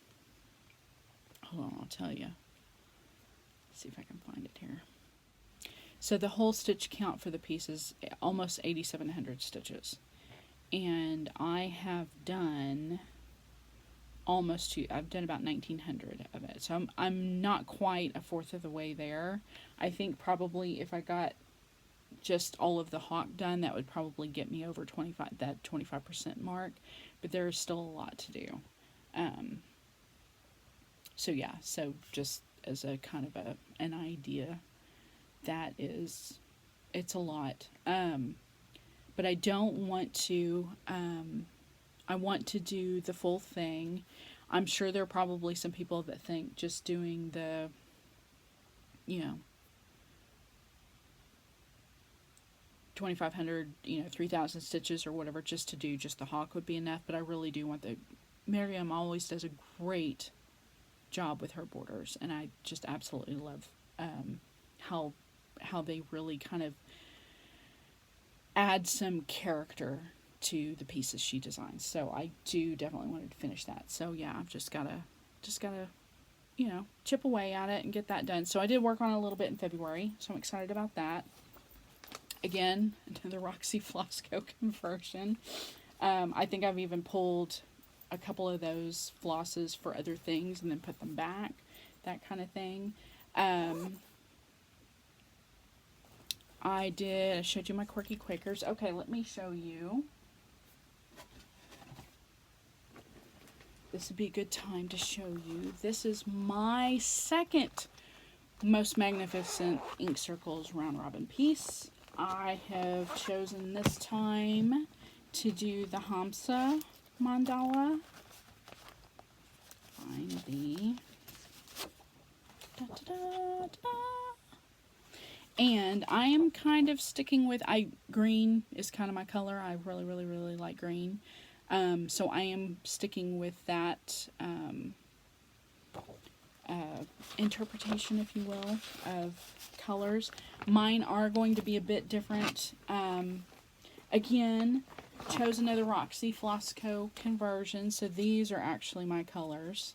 on, I'll tell you. Let's see if I can find it here. So the whole stitch count for the piece is almost 8,700 stitches. And I have done I've done about 1,900 of it. So I'm not quite a fourth of the way there. I think probably if I got just all of the hawk done, that would probably get me over 25% mark, but there is still a lot to do. Um, so yeah, so just as a kind of an idea, that is, it's a lot. But I don't want to, I want to do the full thing. I'm sure there are probably some people that think just doing the, you know, 2,500, 3,000 stitches or whatever, just to do just the hawk would be enough. But I really do want the, Miriam always does a great job with her borders, and I just absolutely love how they really kind of add some character to the pieces she designs. So I do definitely want to finish that. So yeah, I've just gotta chip away at it and get that done. So I did work on it a little bit in February, so I'm excited about that. Again, the Roxy Flosco conversion. I think I've even pulled a couple of those flosses for other things and then put them back, that kind of thing. I showed you my Quirky Quakers. Okay, let me show you. This would be a good time to show you. This is my second most magnificent Ink Circles round robin piece. I have chosen this time to do the Hamsa mandala. Find the and I am kind of sticking with, green is kind of my color. I really, really, really like green. So I am sticking with that interpretation, if you will, of colors. Mine are going to be a bit different. Again, chose another Roxy Flosco conversion, so these are actually my colors.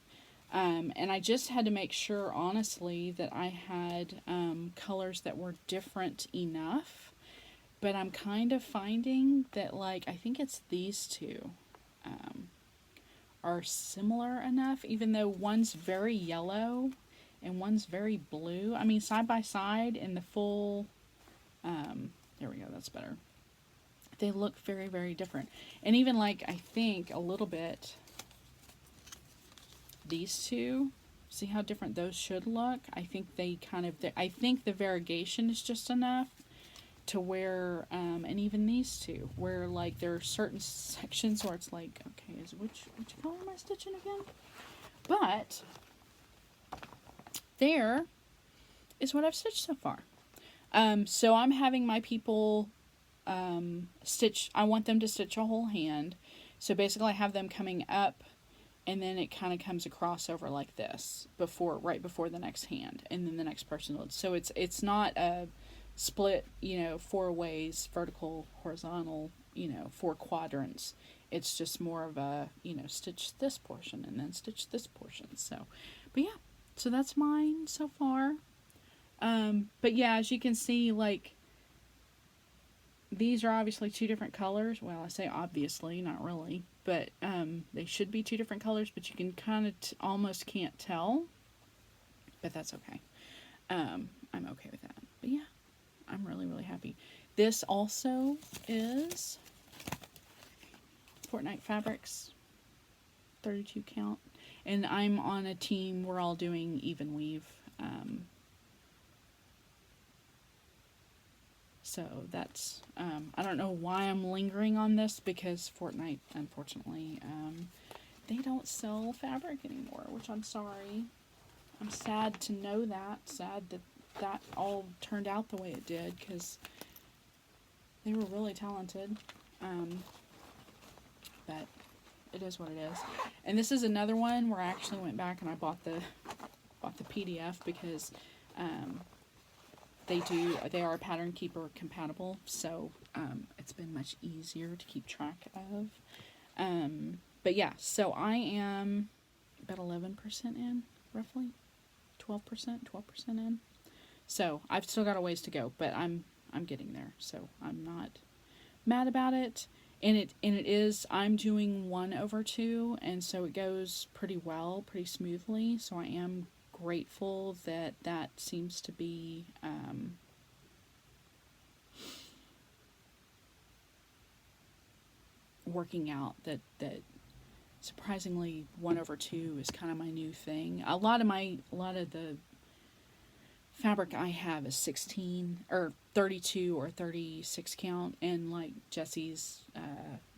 And I just had to make sure, honestly, that I had colors that were different enough. But I'm kind of finding that, like, I think it's these two are similar enough, even though one's very yellow and one's very blue. I mean, side by side in the full, there we go, that's better. They look very, very different. And even, like, I think a little bit, these two, see how different those should look? I think they kind of, I think the variegation is just enough to where, and even these two, where, like, there are certain sections where it's like, okay, which color am I stitching again? But there is what I've stitched so far. So I'm having my people stitch, I want them to stitch a whole hand. So basically I have them coming up, and then it kind of comes across over like this right before the next hand, and then the next person will. So it's not a split, 4 ways, vertical, horizontal, 4 quadrants. It's just more of a, stitch this portion and then stitch this portion. So, but yeah, so that's mine so far. But yeah, as you can see, like, these are obviously 2 different colors. Well, I say obviously, not really, but they should be 2 different colors, but you can kind of almost can't tell, but that's okay. I'm okay with that. But yeah, I'm really, really happy. This also is Fortnite Fabrics, 32 count, and I'm on a team. We're all doing even weave. So that's, I don't know why I'm lingering on this, because Fortnite, unfortunately, they don't sell fabric anymore, which I'm sorry. I'm sad to know that. Sad that all turned out the way it did, because they were really talented. But it is what it is. And this is another one where I actually went back and I bought the PDF, because they are Pattern Keeper compatible, so it's been much easier to keep track of. But yeah, so I am about 11% in, roughly 12% in. So I've still got a ways to go, but I'm getting there. So I'm not mad about it. And it is, I'm doing 1/2, and so it goes pretty well, pretty smoothly. So I am grateful that seems to be working out that surprisingly 1/2 is kind of my new thing. A lot of the fabric I have is 16 or 32 or 36 count, and like Jessie's,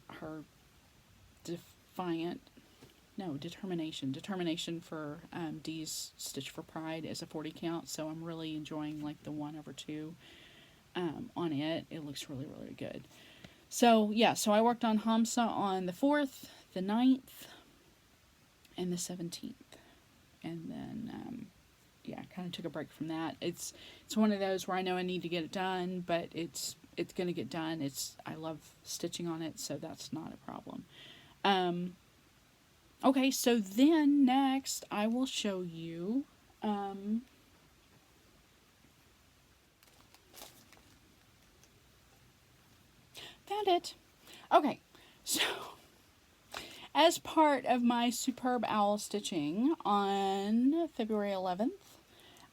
her determination for Dee's Stitch for Pride is a 40 count. So I'm really enjoying like the 1/2 on it. It looks really, really good. So yeah, so I worked on Hamsa on the 4th, the 9th, and the 17th, and then yeah, kind of took a break from that. It's one of those where I know I need to get it done, but it's gonna get done. I love stitching on it, so that's not a problem. Okay, so then next I will show you found it. Okay, so as part of my Superb Owl stitching on February 11th,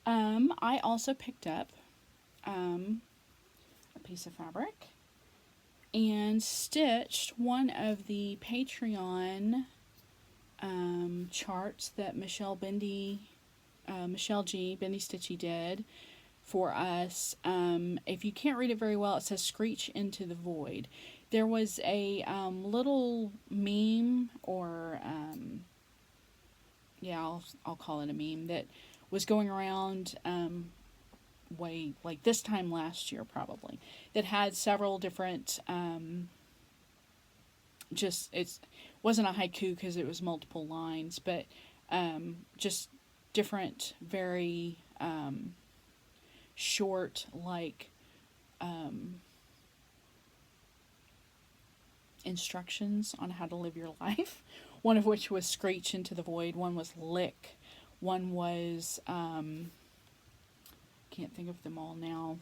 I also picked up a piece of fabric and stitched one of the Patreon charts that Michelle G. Bendy Stitchy did for us. If you can't read it very well, it says "Screech into the Void." There was a little meme, or yeah, I'll call it a meme, that was going around way like this time last year probably, that had several different it wasn't a haiku because it was multiple lines, but just different, very short, like instructions on how to live your life. One of which was "Screech into the Void." One was "Lick." One was can't think of them all now.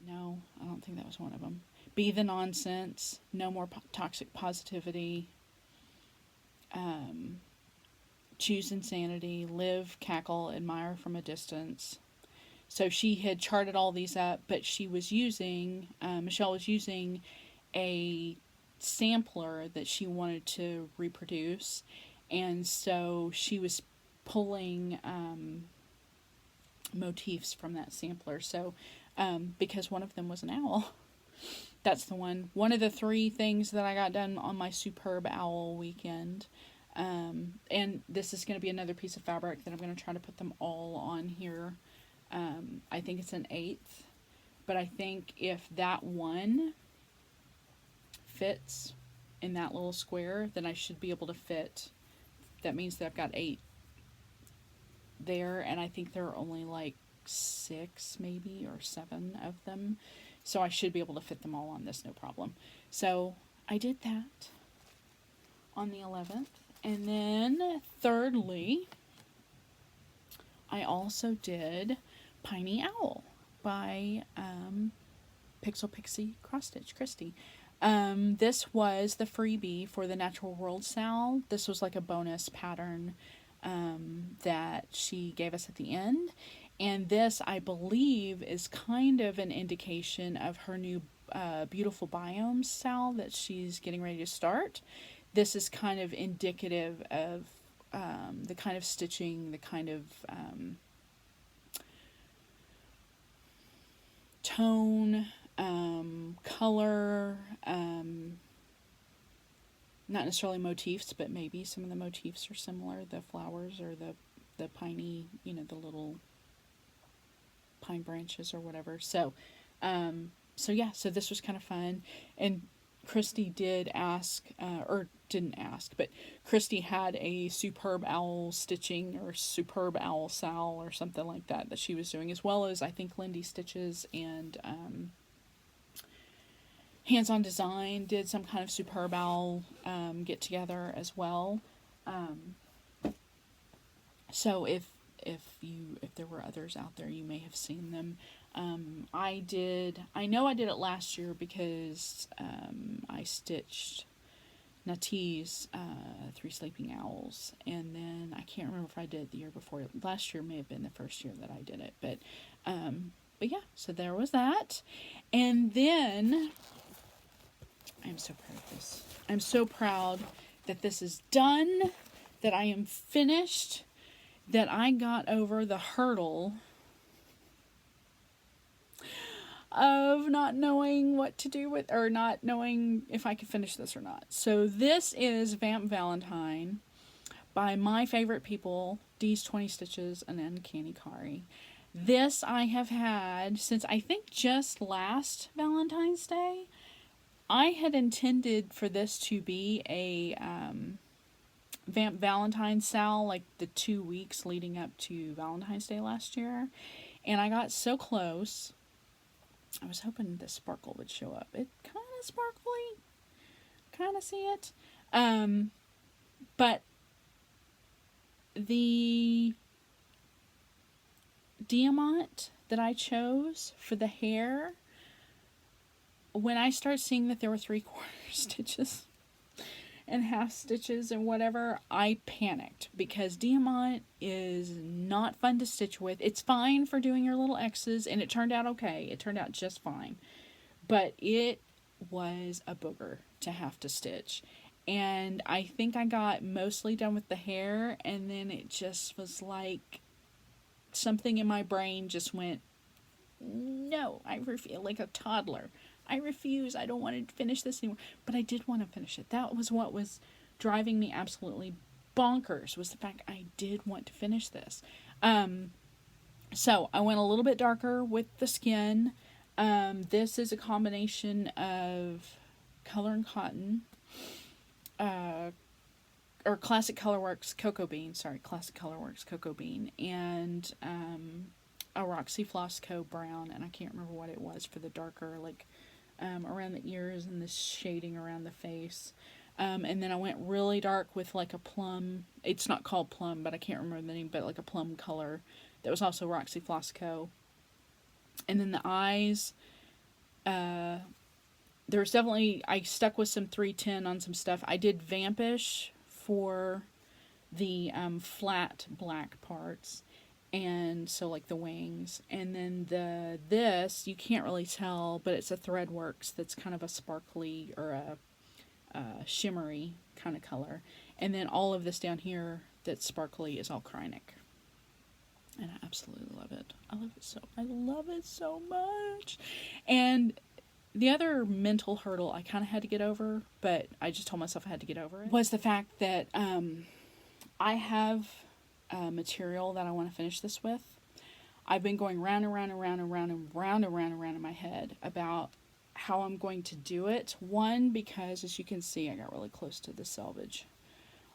No, I don't think that was one of them. "Be the Nonsense." "No More Toxic Positivity." "Choose Insanity." "Live, Cackle, Admire from a Distance." So she had charted all these up, but she was using, Michelle was using a sampler that she wanted to reproduce, and so she was pulling motifs from that sampler. So because one of them was an owl, that's the one of the 3 things that I got done on my Superb Owl weekend. And this is going to be another piece of fabric that I'm going to try to put them all on here. I think it's an 1/8, but I think if that one fits in that little square, then I should be able to fit. That means that I've got 8 there, and I think there are only like 6 maybe or 7 of them, so I should be able to fit them all on this, no problem. So I did that on the 11th, and then thirdly, I also did Piney Owl by Pixel Pixie Cross Stitch Christy. This was the freebie for the Natural World Sal. This was like a bonus pattern that she gave us at the end. And this, I believe, is kind of an indication of her new Beautiful Biomes Sal that she's getting ready to start. This is kind of indicative of the kind of stitching, the kind of tone, color, not necessarily motifs, but maybe some of the motifs are similar. The flowers or the piney, the little pine branches or whatever. So yeah, so this was kind of fun. And Christy did ask, or didn't ask, but Christy had a Superb Owl stitching or Superb Owl Sal or something like that she was doing, as well as I think Lindy Stitches and Hands On Design did some kind of Superb Owl get together as well. So if there were others out there, you may have seen them. I know I did it last year because I stitched Nati's 3 Sleeping Owls, and then I can't remember if I did it the year before. Last year may have been the first year that I did it, but yeah, so there was that. And then I'm so proud of this. I'm so proud that this is done, that I am finished, that I got over the hurdle of not knowing what to do with, or not knowing if I could finish this or not. So this is Vamp Valentine by my favorite people, Dee's 20 Stitches and Uncanny Kari. This I have had since I think just last Valentine's Day. I had intended for this to be a Vamp Valentine sale, like the 2 weeks leading up to Valentine's Day last year. And I got so close. I was hoping the sparkle would show up. It kind of sparkly. Kind of see it. But the diamant that I chose for the hair, when I started seeing that there were 3/4 stitches and half stitches and whatever, I panicked, because diamant is not fun to stitch with. It's fine for doing your little X's, and it turned out okay. It turned out just fine. But it was a booger to have to stitch. And I think I got mostly done with the hair, and then it just was like something in my brain just went, no, I feel like a toddler. I refuse. I don't want to finish this anymore. But I did want to finish it. That was what was driving me absolutely bonkers, was the fact I did want to finish this. So I went a little bit darker with the skin. This is a combination of Color and Cotton, or Classic Colorworks Cocoa Bean, Classic Colorworks Cocoa Bean, and a Roxy Floss Co. Brown, and I can't remember what it was for the darker, like around the ears and the shading around the face. And then I went really dark with like a plum, it's not called plum, but I can't remember the name, but like a plum color that was also Roxy Floss Co. And then the eyes, there's definitely, I stuck with some 310 on some stuff. I did Vampish for the flat black parts, and so like the wings, and then this you can't really tell, but it's a Threadworks that's kind of a sparkly or a shimmery kind of color, and then all of this down here that's sparkly is all Krynic, and I absolutely love it. I love it so much. And the other mental hurdle I kind of had to get over, but I just told myself I had to get over it, was the fact that I have material that I want to finish this with. I've been going round and round and round and round and round and round and round in my head about how I'm going to do it. One, because as you can see, I got really close to the selvage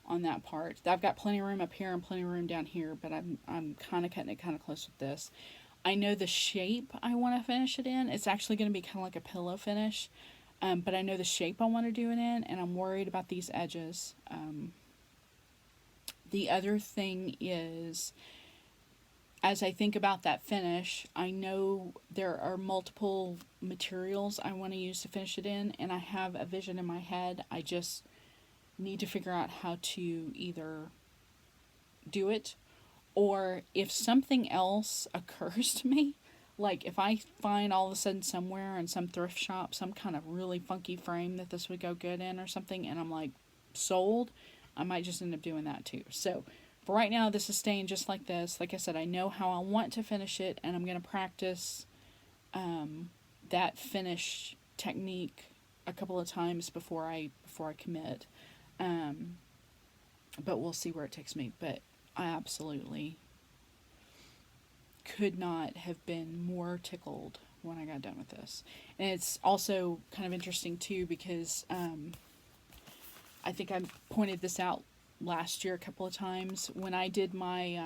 on that part. I've got plenty of room up here and plenty of room down here, but I'm kind of cutting it kind of close with this. I know the shape I want to finish it in. It's actually going to be kind of like a pillow finish, but I know the shape I want to do it in, and I'm worried about these edges. The other thing is, as I think about that finish, I know there are multiple materials I want to use to finish it in, and I have a vision in my head. I just need to figure out how to either do it, or if something else occurs to me, like if I find all of a sudden somewhere in some thrift shop some kind of really funky frame that this would go good in or something, and I'm like, sold, I might just end up doing that too. So for right now, this is staying just like this. Like I said, I know how I want to finish it, and I'm going to practice that finish technique a couple of times before I commit. But we'll see where it takes me. But I absolutely could not have been more tickled when I got done with this. And it's also kind of interesting too, because I think I pointed this out last year a couple of times when I did my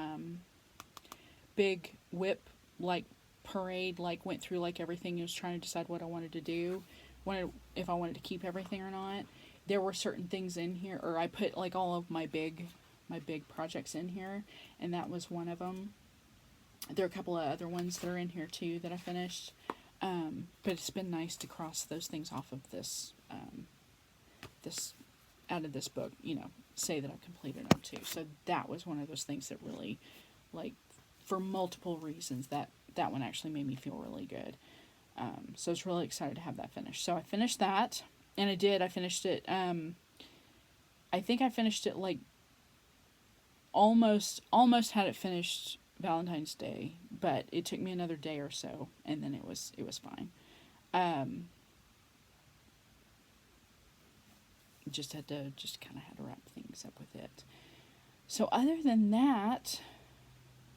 big whip like parade, like went through like everything and was trying to decide what I wanted to do, if I wanted to keep everything or not. There were certain things in here, or I put like all of my big projects in here, and that was one of them. There are a couple of other ones that are in here too that I finished, but it's been nice to cross those things off of this out of this book, say that I've completed them too. So that was one of those things that really, like, for multiple reasons, that one actually made me feel really good. So I was really excited to have that finished. So I finished that, And I did. I finished it. I think I finished it like almost had it finished Valentine's Day, but it took me another day or so, and then it was fine. Um, just kind of had to wrap things up with it. So other than that,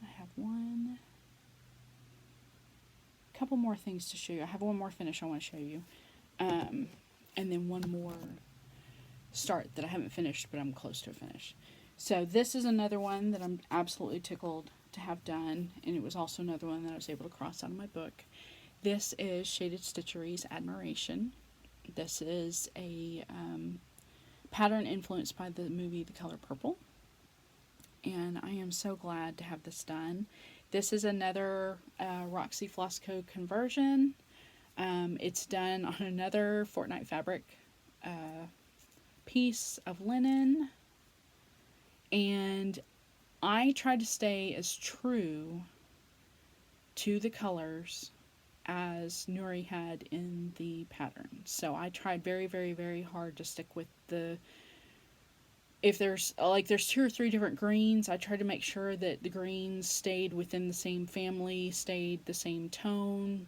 I have one couple more things to show you. I have one more finish I want to show you, and then one more start that I haven't finished, but I'm close to a finish. So this is another one that I'm absolutely tickled to have done, and it was also another one that I was able to cross out of my book. This is Shaded Stitchery's Admiration. This is a pattern influenced by the movie The Color Purple, and I am so glad to have this done. This is another Roxy Flosco conversion. It's done on another Fortnite fabric piece of linen, and I tried to stay as true to the colors as Nuri had in the pattern. So I tried very, very, very hard to stick with the, if there's there's 2 or 3 different greens, I tried to make sure that the greens stayed within the same family, stayed the same tone,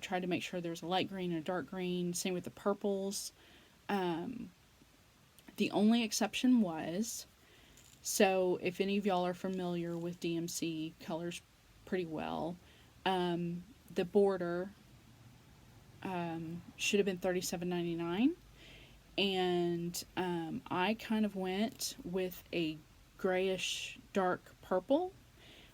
tried to make sure there's a light green and a dark green. Same with the purples. The only exception was, so if any of y'all are familiar with DMC colors pretty well, the border should have been $37.99, and I kind of went with a grayish dark purple,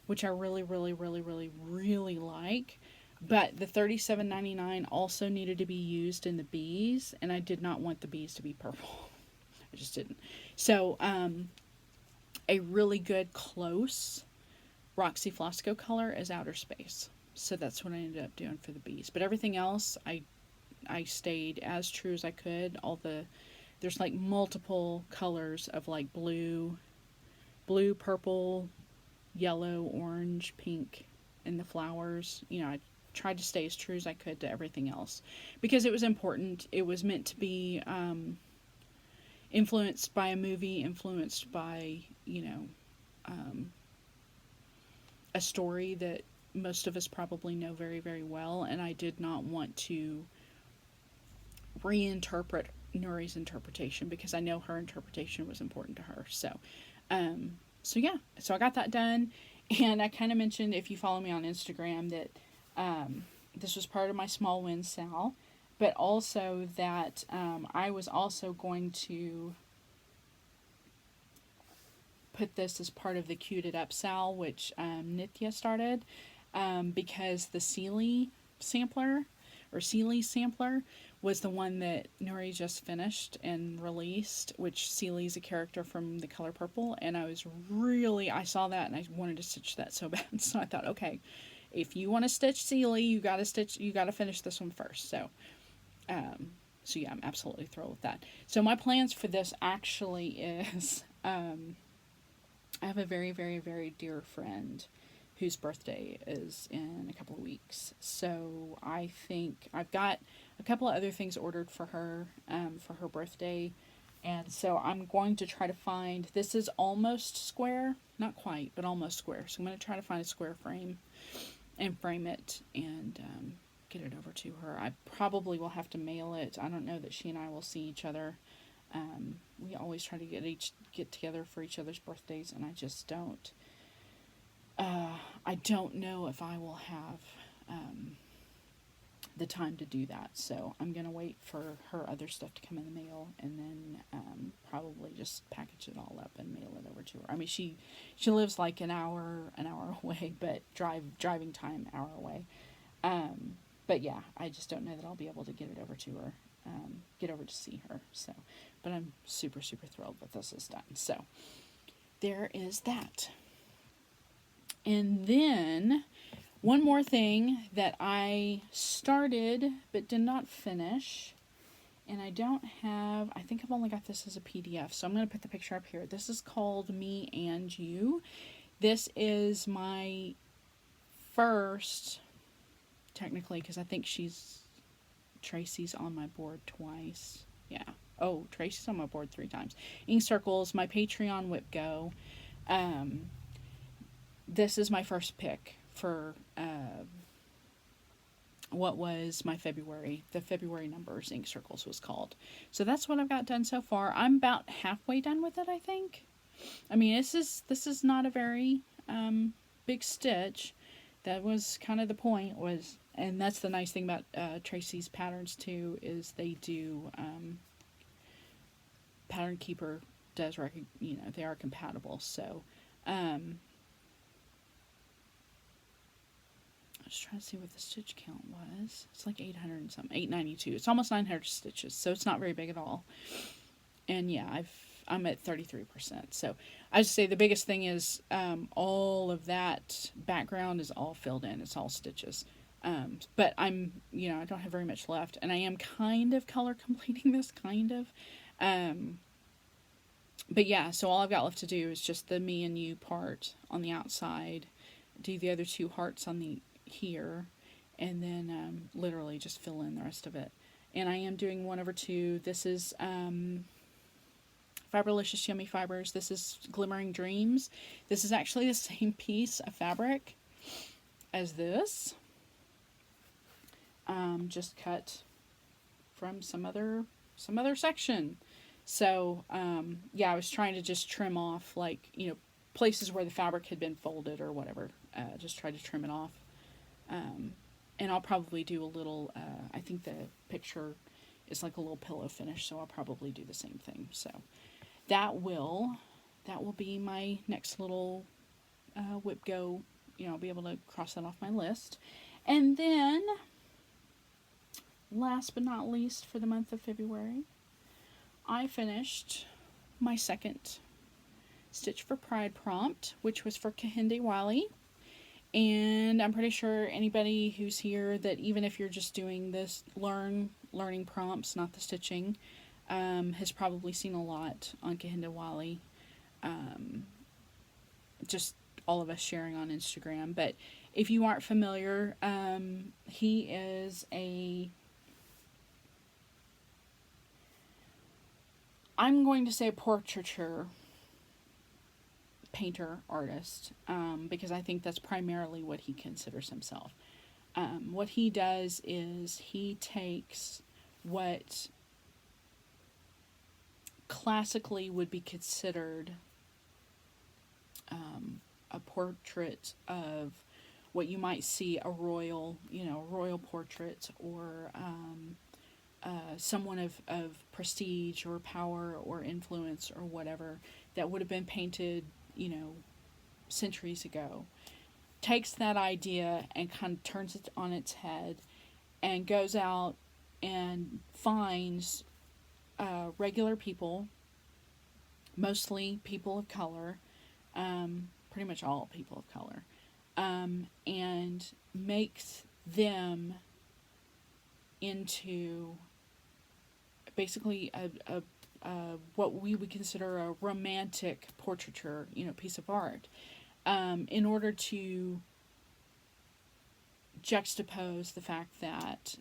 which I really, really, really, really, really like. But the $37.99 also needed to be used in the bees, and I did not want the bees to be purple. I just didn't. So, a really good close Roxy Flosco color is Outer Space. So that's what I ended up doing for the bees. But everything else, I stayed as true as I could. There's like multiple colors of like blue, purple, yellow, orange, pink in the flowers. I tried to stay as true as I could to everything else because it was important. It was meant to be influenced by a movie, influenced by, a story that most of us probably know very, very well, and I did not want to reinterpret Nuri's interpretation because I know her interpretation was important to her. So yeah, so I got that done, and I kind of mentioned, if you follow me on Instagram, that this was part of my small win sal, but also that I was also going to put this as part of the Cuted Up sal, which Nithya started, because the Sealy sampler was the one that Nuri just finished and released, which Sealy's a character from The Color Purple, and I saw that and I wanted to stitch that so bad, so I thought, okay, if you want to stitch Sealy, you got to finish this one first. So yeah, I'm absolutely thrilled with that. So my plans for this actually is, I have a very, very, very dear friend whose birthday is in a couple of weeks. So I think I've got a couple of other things ordered for her birthday. And so I'm going to try to find, this is almost square, not quite, but almost square. So I'm going to try to find a square frame and frame it and get it over to her. I probably will have to mail it. I don't know that she and I will see each other. We always try to get together for each other's birthdays, and I just don't. I don't know if I will have the time to do that. So I'm gonna wait for her other stuff to come in the mail, and then probably just package it all up and mail it over to her. I mean, she lives like an hour away, but driving time hour away. But yeah, I just don't know that I'll be able to get it over to her. Get over to see her. So, but I'm super, super thrilled that this is done. So there is that. And then one more thing that I started but did not finish, and I think I've only got this as a PDF, so I'm going to put the picture up here. This is called Me and You. This is my first, technically, because I think Tracy's on my board twice. Yeah, Oh, Tracy's on my board 3 times. Ink Circles, my Patreon Whip Go. Um, this is my first pick for what was my February. The February numbers Ink Circles was called. So that's what I've got done so far. I'm about halfway done with it, I think. I mean, this is not a very big stitch. That was kind of the point was, and that's the nice thing about Tracy's patterns too, is they do Pattern Keeper does they are compatible. So I'm just trying to see what the stitch count was. It's like 800 and something, 892. It's almost 900 stitches, so it's not very big at all. And yeah, I'm at 33%. So I just say the biggest thing is all of that background is all filled in. It's all stitches. But I don't have very much left, and I am kind of color completing this, kind of. But yeah, so all I've got left to do is just the me and you part on the outside, do the other 2 hearts on the here, and then literally just fill in the rest of it. And I am doing 1/2. This is Fiberlicious Yummy Fibers. This is Glimmering Dreams. This is actually the same piece of fabric as this. Just cut from some other section. So, yeah, I was trying to just trim off, places where the fabric had been folded or whatever. Just try to trim it off. And I'll probably do a little, I think the picture is like a little pillow finish, so I'll probably do the same thing. So that will be my next little whip go. I'll be able to cross that off my list. And then, last but not least, for the month of February, I finished my second Stitch for Pride prompt, which was for Kehinde Wiley. And I'm pretty sure anybody who's here, that even if you're just doing this learning prompts, not the stitching, has probably seen a lot on Kehinde Wiley. Just all of us sharing on Instagram. But if you aren't familiar, he is I'm going to say portraiture painter, artist, because I think that's primarily what he considers himself. What he does is he takes what classically would be considered a portrait of what you might see a royal portrait, or someone of prestige or power or influence or whatever, that would have been painted, centuries ago, takes that idea and kind of turns it on its head and goes out and finds regular people, mostly people of color, pretty much all people of color, and makes them into basically a what we would consider a romantic portraiture, piece of art, in order to juxtapose the fact that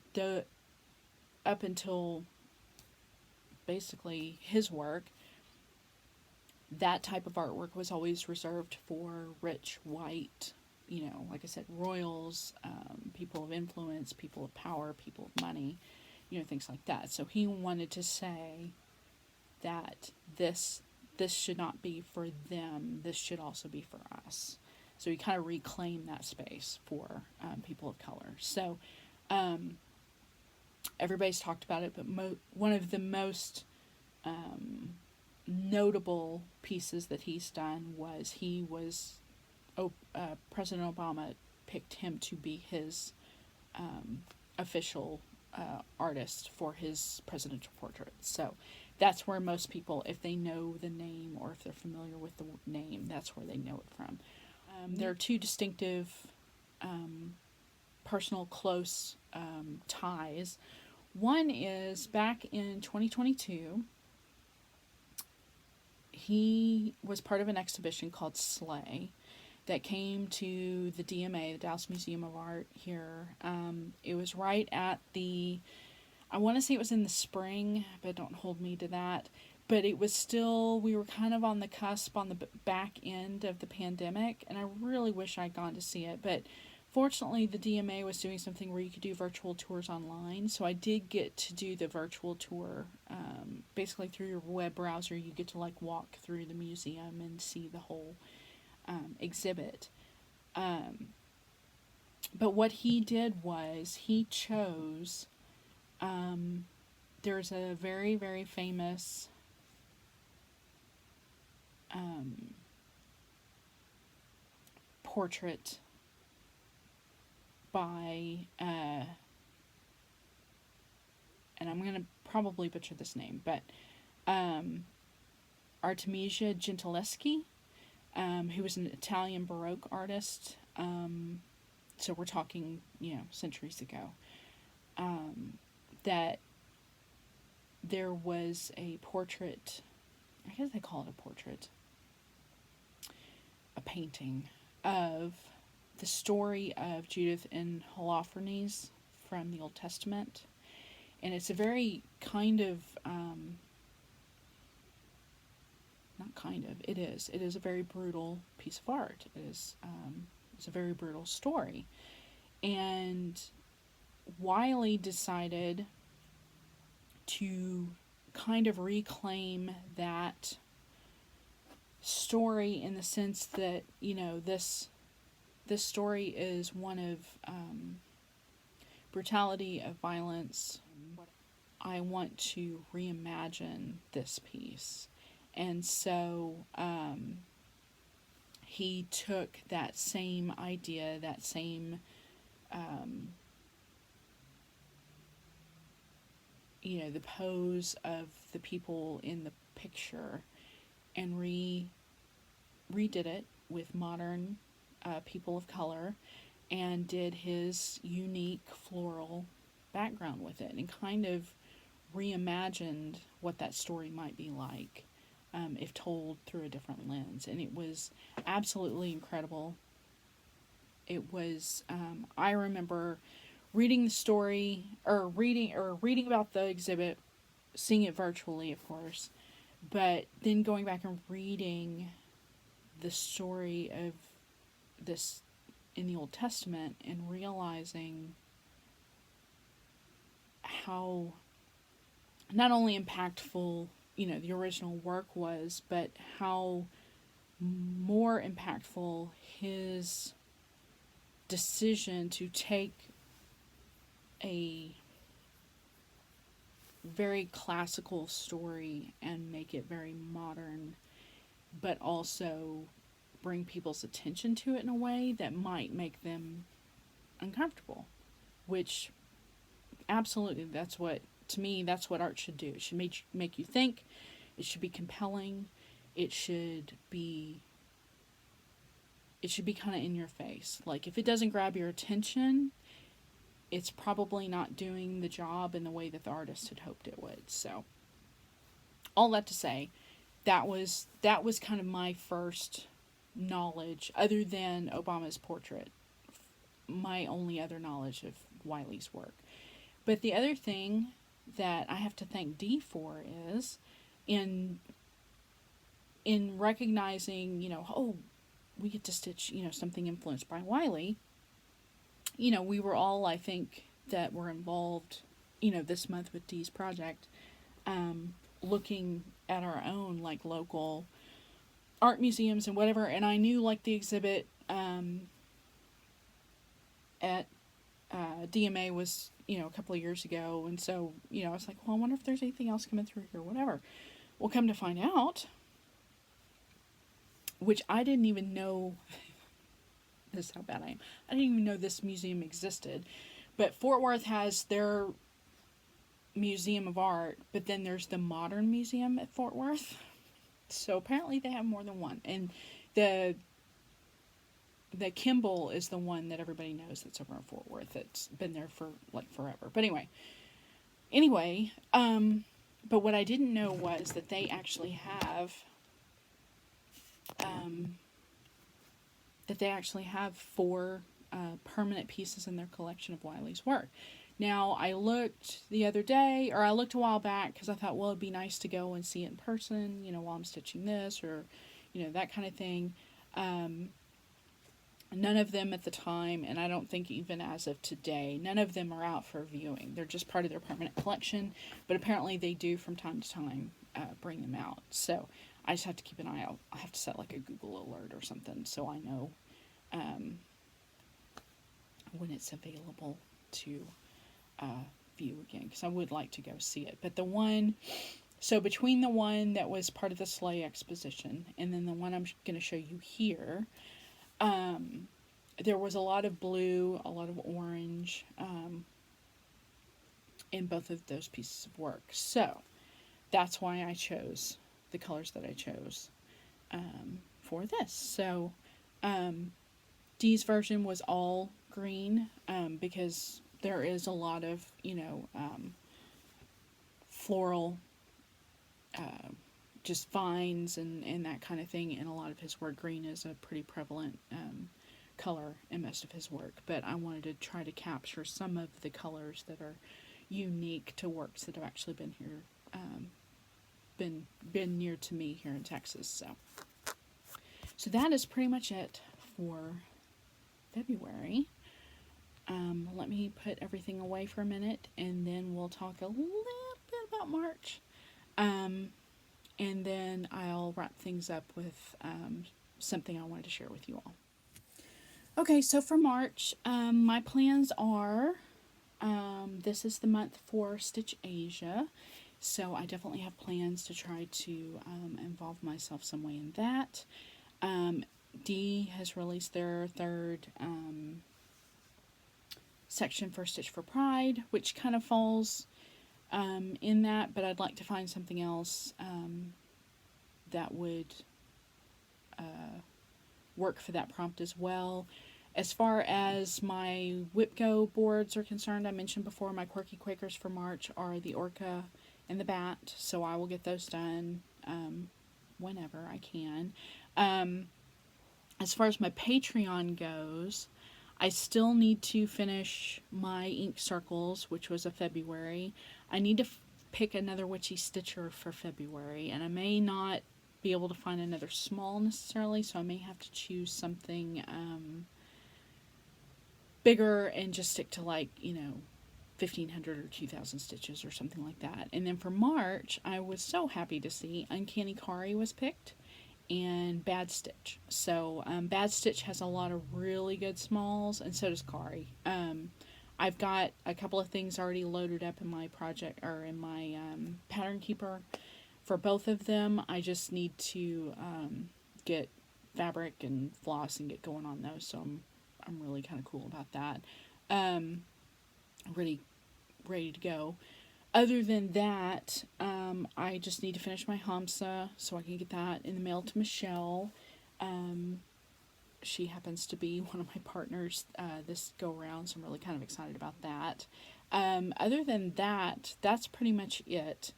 up until basically his work, that type of artwork was always reserved for rich, white, like I said, royals, people of influence, people of power, people of money, things like that. So he wanted to say that this should not be for them, this should also be for us. So he kind of reclaimed that space for people of color. So everybody's talked about it, but one of the most notable pieces that he's done was President Obama picked him to be his official artist for his presidential portrait. So that's where most people, if they know the name or if they're familiar with the name, that's where they know it from. There are 2 distinctive personal close ties. One is back in 2022, he was part of an exhibition called Slay that came to the DMA, the Dallas Museum of Art here. It was right at the, I want to say it was in the spring, but don't hold me to that. But it was still, we were kind of on the cusp, on the back end of the pandemic, and I really wish I'd gone to see it. But fortunately, the DMA was doing something where you could do virtual tours online, so I did get to do the virtual tour. Basically, through your web browser, you get to like walk through the museum and see the whole exhibit. But what he did was he chose. There's a very, very famous portrait by, and I'm going to probably butcher this name, but Artemisia Gentileschi, who was an Italian Baroque artist. So we're talking, centuries ago. That there was a portrait, I guess they call it a portrait, a painting of the story of Judith and Holofernes from the Old Testament. And it's a very kind of, it is a very brutal piece of art. It's a very brutal story. And Wiley decided to kind of reclaim that story in the sense that, this story is one of brutality, of violence. I want to reimagine this piece. And so he took that same idea, that same, the pose of the people in the picture, and redid it with modern people of color, and did his unique floral background with it, and kind of reimagined what that story might be like if told through a different lens. And it was absolutely incredible. It was, I remember reading the story, or reading about the exhibit, seeing it virtually, of course, but then going back and reading the story of this in the Old Testament and realizing how not only impactful, the original work was, but how more impactful his decision to take a very classical story and make it very modern, but also bring people's attention to it in a way that might make them uncomfortable, which absolutely, to me, that's what art should do. It should make you think. It should be compelling. It should be kind of in your face. Like, if it doesn't grab your attention, it's probably not doing the job in the way that the artist had hoped it would. So, all that to say, that was kind of my first knowledge, other than Obama's portrait, my only other knowledge of Wiley's work. But the other thing that I have to thank Dee for is in recognizing, we get to stitch, something influenced by Wiley. We were all, I think, that were involved, this month with Dee's project, looking at our own, like, local art museums and whatever. And I knew, like, the exhibit at DMA was, a couple of years ago. And so, I was like, well, I wonder if there's anything else coming through here, whatever. Well, come to find out, which I didn't even know, this is how bad I am, I didn't even know this museum existed. But Fort Worth has their Museum of Art, but then there's the Modern Museum at Fort Worth. So apparently they have more than one. And the Kimball is the one that everybody knows that's over in Fort Worth. It's been there for, like, forever. But anyway, but what I didn't know was that they actually have, four permanent pieces in their collection of Wiley's work. Now, I looked the other day, or I looked a while back, because I thought, well, it'd be nice to go and see it in person, while I'm stitching this, or, that kind of thing. Um, None of them at the time, and I don't think even as of today, none of them are out for viewing. They're just part of their permanent collection, but apparently they do from time to time bring them out. So I just have to keep an eye out. I have to set like a Google alert or something so I know when it's available to view again, because I would like to go see it. But so between the one that was part of the Slay exposition and then the one I'm going to show you here, there was a lot of blue, a lot of orange in both of those pieces of work. So that's why I chose the colors that I chose for this. So Dee's version was all green because there is a lot of, floral, just vines and that kind of thing in a lot of his work. Green is a pretty prevalent color in most of his work, but I wanted to try to capture some of the colors that are unique to works that have actually been here, been near to me here in Texas. So that is pretty much it for February. Let me put everything away for a minute, and then we'll talk a little bit about March. And then I'll wrap things up with something I wanted to share with you all. Okay, so for March, my plans are, this is the month for Stitch Asia, so I definitely have plans to try to involve myself some way in that. Dee has released their third section for Stitch for Pride, which kind of falls in that, but I'd like to find something else that would work for that prompt as well. As far as my Whipco boards are concerned, I mentioned before my Quirky Quakers for March are the Orca and the Bat, so I will get those done whenever I can. As far as my Patreon goes, I still need to finish my ink circles, which was a February. I need to pick another Witchy Stitcher for February, and I may not be able to find another small necessarily, so I may have to choose something bigger and just stick to 1,500 or 2,000 stitches or something like that. And then for March, I was so happy to see Uncanny Kari was picked and Bad Stitch. So Bad Stitch has a lot of really good smalls, and so does Kari. I've got a couple of things already loaded up in my project, or in my pattern keeper for both of them. I just need to get fabric and floss and get going on those, so I'm really kind of cool about that. Ready to go. Other than that, I just need to finish my Hamsa so I can get that in the mail to Michelle. She happens to be one of my partners this go around, so I'm really kind of excited about that. Other than that, that's pretty much it.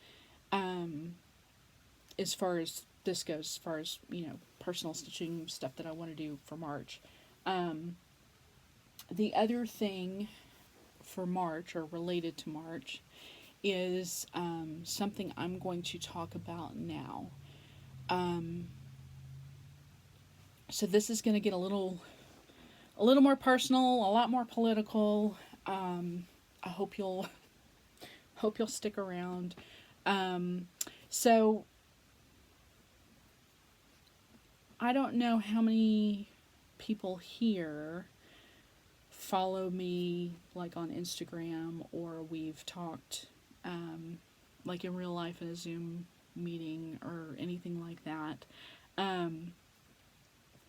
As far as this goes, as far as, personal stitching stuff that I want to do for March. The other thing for March, or related to March, is something I'm going to talk about now. So this is going to get a little more personal, a lot more political. I hope you'll stick around. So I don't know how many people here follow me on Instagram, or we've talked in real life in a Zoom meeting or anything like that.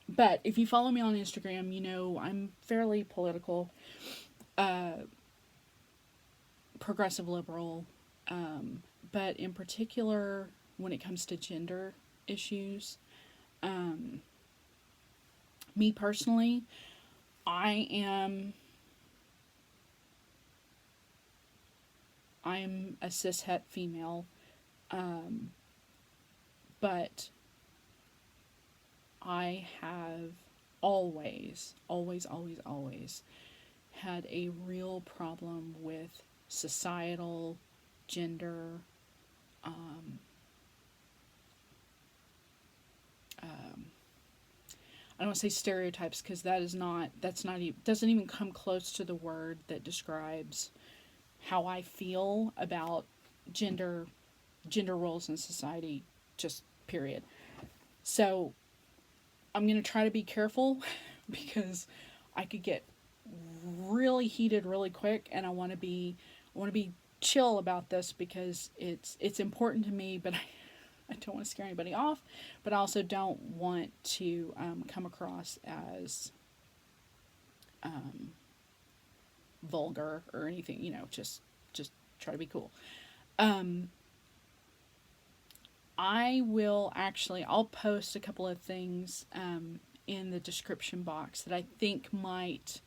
But if you follow me on Instagram, I'm fairly political, progressive liberal, but in particular when it comes to gender issues, me personally, I'm a cishet female, but I have always had a real problem with societal gender, um, um, I don't want to say stereotypes because that's not even, doesn't even come close to the word that describes how I feel about gender gender roles in society, just period. So I'm going to try to be careful because I could get really heated really quick, and I want to be chill about this because it's important to me, but I don't want to scare anybody off, but I also don't want to come across as um, vulgar or anything. Just try to be cool. Um, I'll post a couple of things in the description box that I think might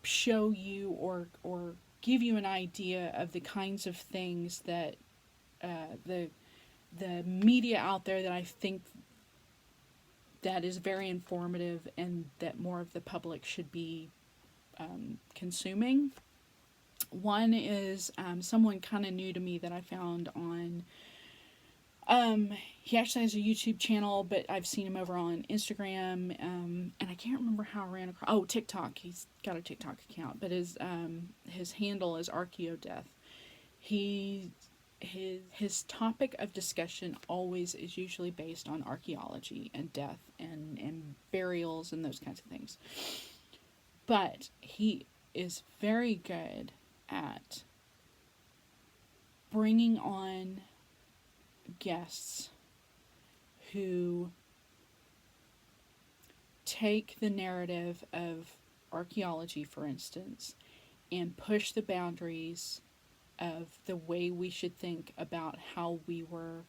show you or give you an idea of the kinds of things that the media out there that I think that is very informative and that more of the public should be consuming. One is someone kind of new to me that I found on. He actually has a YouTube channel, but I've seen him over on Instagram, and I can't remember how I ran across. Oh, TikTok. He's got a TikTok account, but his handle is archaeodeath. He his topic of discussion always is usually based on archaeology and death and burials and those kinds of things. But he is very good at bringing on guests who take the narrative of archaeology, for instance, and push the boundaries of the way we should think about how we were.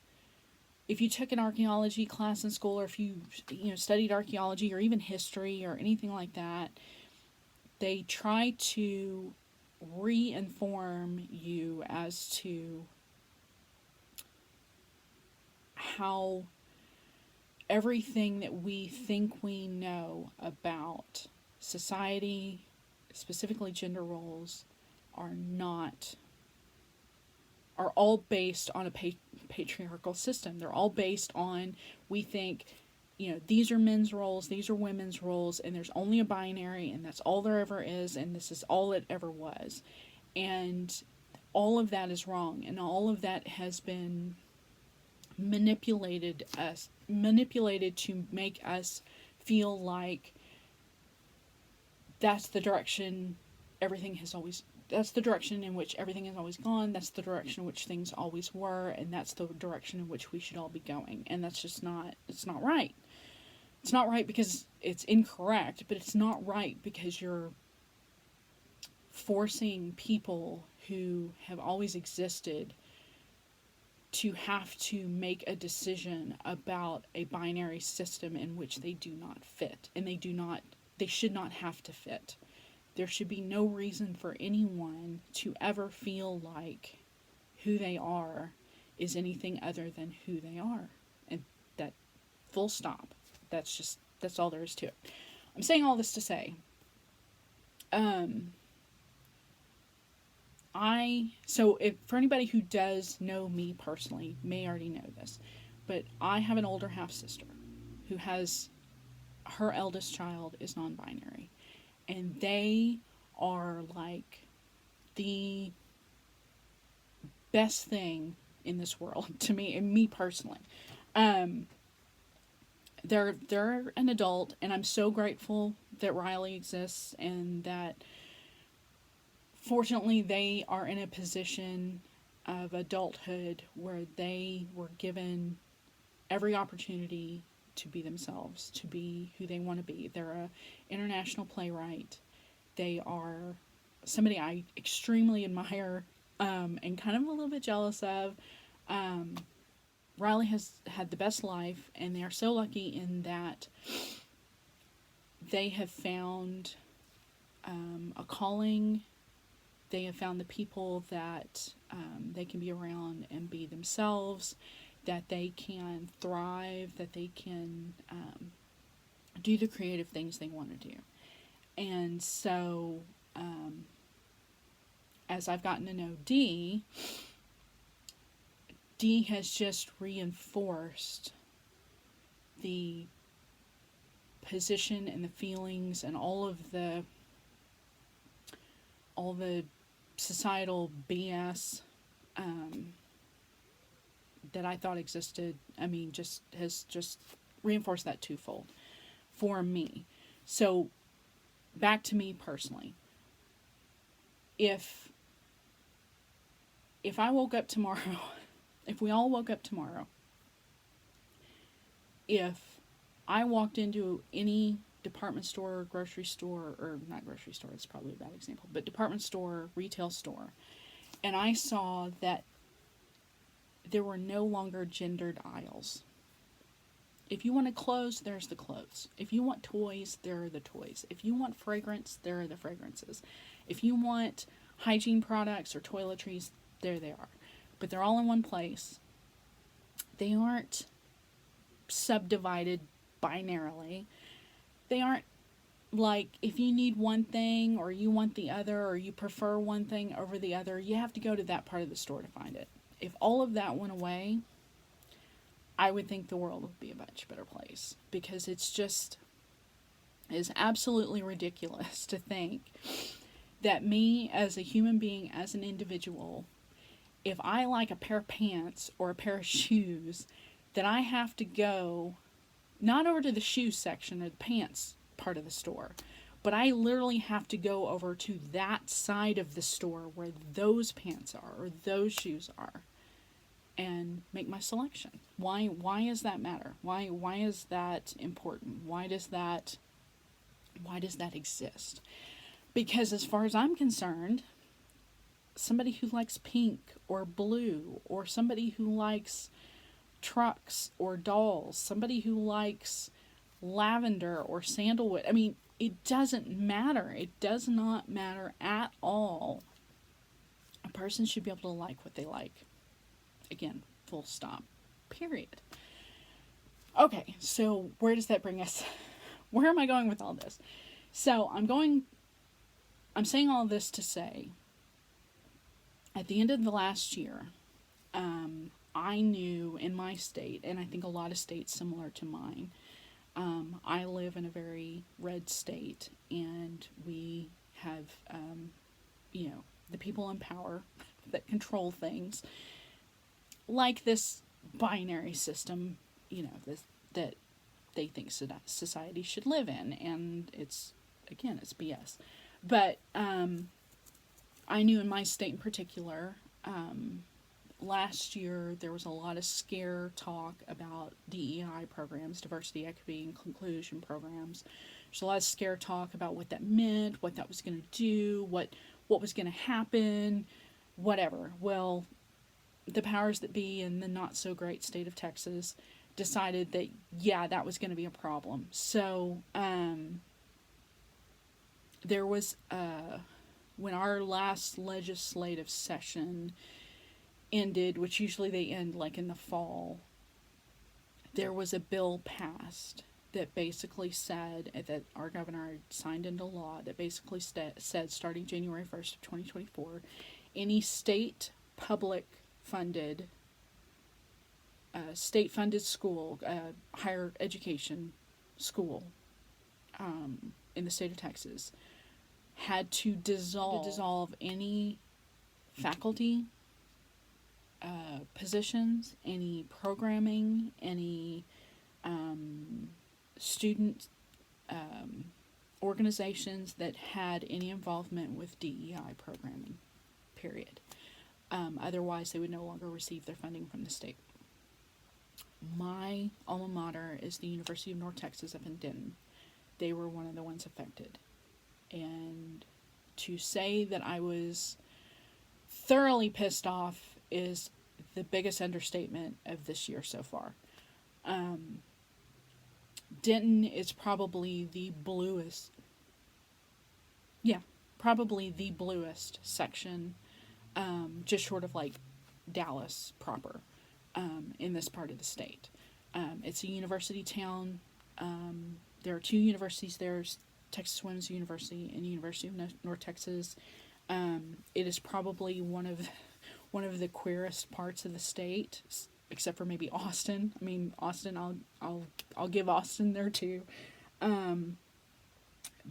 If you took an archaeology class in school, or if you studied archaeology or even history or anything like that, they try to re-inform you as to how everything that we think we know about society, specifically gender roles, are not are all based on a patriarchal system. They're all based on, we think, these are men's roles, these are women's roles, and there's only a binary, and that's all there ever is, and this is all it ever was. And all of that is wrong, and all of that has been manipulated to make us feel like that's the direction that's the direction in which everything has always gone, that's the direction in which things always were, and that's the direction in which we should all be going. And that's just it's not right. It's not right because it's incorrect, but it's not right because you're forcing people who have always existed to have to make a decision about a binary system in which they do not fit, and they should not have to fit. There should be no reason for anyone to ever feel like who they are is anything other than who they are. And that, full stop. That's all there is to it. I'm saying all this to say, for anybody who does know me personally, may already know this, but I have an older half sister who has, her eldest child is non-binary. And they are like the best thing in this world to me, and me personally. They're an adult, and I'm so grateful that Riley exists, and that fortunately they are in a position of adulthood where they were given every opportunity to be themselves, to be who they want to be. They're an international playwright. They are somebody I extremely admire, and kind of a little bit jealous of. Riley has had the best life, and they are so lucky in that they have found a calling. They have found the people that they can be around and be themselves, that they can thrive, that they can do the creative things they want to do. And so, as I've gotten to know Dee has just reinforced the position and the feelings and all the societal BS that I thought existed. I mean, just reinforced that twofold for me. So back to me personally. If I woke up tomorrow, if we all woke up tomorrow, if I walked into any department store, grocery store, or not grocery store, it's probably a bad example, but department store, retail store, and I saw that there were no longer gendered aisles. If you want clothes, there's the clothes. If you want toys, there are the toys. If you want fragrance, there are the fragrances. If you want hygiene products or toiletries, there they are. But they're all in one place. They aren't subdivided binarily. They aren't like if you need one thing or you want the other or you prefer one thing over the other, you have to go to that part of the store to find it. If all of that went away, I would think the world would be a much better place, because it's absolutely ridiculous to think that me as a human being, as an individual, if I like a pair of pants or a pair of shoes, that I have to go not over to the shoe section or the pants part of the store, but I literally have to go over to that side of the store where those pants are or those shoes are and make my selection. Why does that matter? Why is that important? Why does that exist? Because as far as I'm concerned, somebody who likes pink or blue, or somebody who likes trucks or dolls, somebody who likes lavender or sandalwood, I mean, it doesn't matter. It does not matter at all. A person should be able to like what they like. Again, full stop. Period. Okay, so where does that bring us? Where am I going with all this? So I'm saying all this to say, at the end of the last year, I knew in my state, and I think a lot of states similar to mine, I live in a very red state, and we have, the people in power that control things, like this binary system, that they think society should live in, and it's BS. But I knew in my state in particular, last year there was a lot of scare talk about DEI programs, diversity, equity, and inclusion programs. There's a lot of scare talk about what that meant, what that was going to do, what was going to happen, whatever. Well, the powers that be in the not so great state of Texas decided that, yeah, that was going to be a problem. So there was, when our last legislative session ended, which usually they end like in the fall, there was a bill passed that basically said, that our governor signed into law, that basically said starting January 1st of 2024, any state public funded, state-funded school, higher education school in the state of Texas had to dissolve any faculty positions, any programming, any student organizations that had any involvement with DEI programming, period. Otherwise, they would no longer receive their funding from the state. My alma mater is the University of North Texas up in Denton. They were one of the ones affected. And to say that I was thoroughly pissed off is the biggest understatement of this year so far. Denton is probably the bluest section, just short of like Dallas proper, in this part of the state. It's a university town. There are 2 universities there, Texas Women's University and University of North Texas. It is probably one of the queerest parts of the state, except for maybe Austin. I mean, Austin, I'll give Austin there too.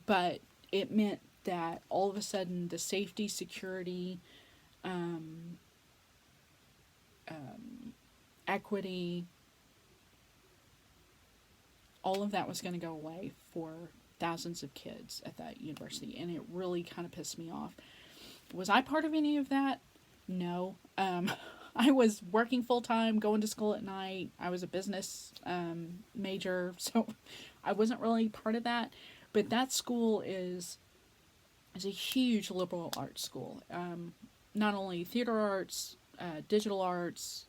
But it meant that all of a sudden the safety, security, equity, all of that was going to go away for thousands of kids at that university, and it really kind of pissed me off. Was I part of any of that? No. I was working full time, going to school at night. I was a business major, so I wasn't really part of that. But that school is a huge liberal arts school. Not only theater arts, digital arts,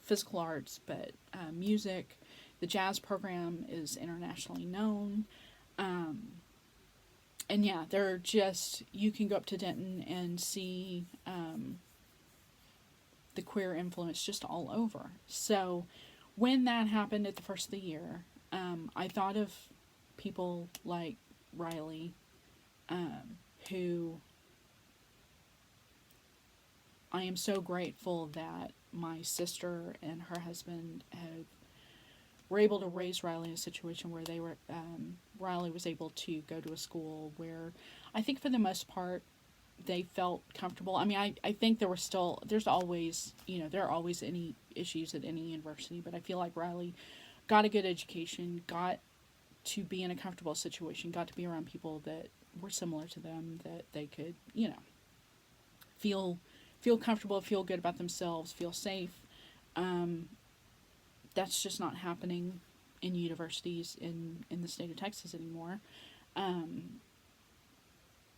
physical arts, but music. The jazz program is internationally known. And yeah, they're just, you can go up to Denton and see the queer influence just all over. So when that happened at the first of the year, I thought of people like Riley, who I am so grateful that my sister and her husband were able to raise Riley in a situation where they were, Riley was able to go to a school where I think for the most part they felt comfortable. I mean, I think there's always, there are always any issues at any university, but I feel like Riley got a good education, got to be in a comfortable situation, got to be around people that were similar to them, that they could, feel comfortable, feel good about themselves, feel safe. That's just not happening in universities in the state of Texas anymore.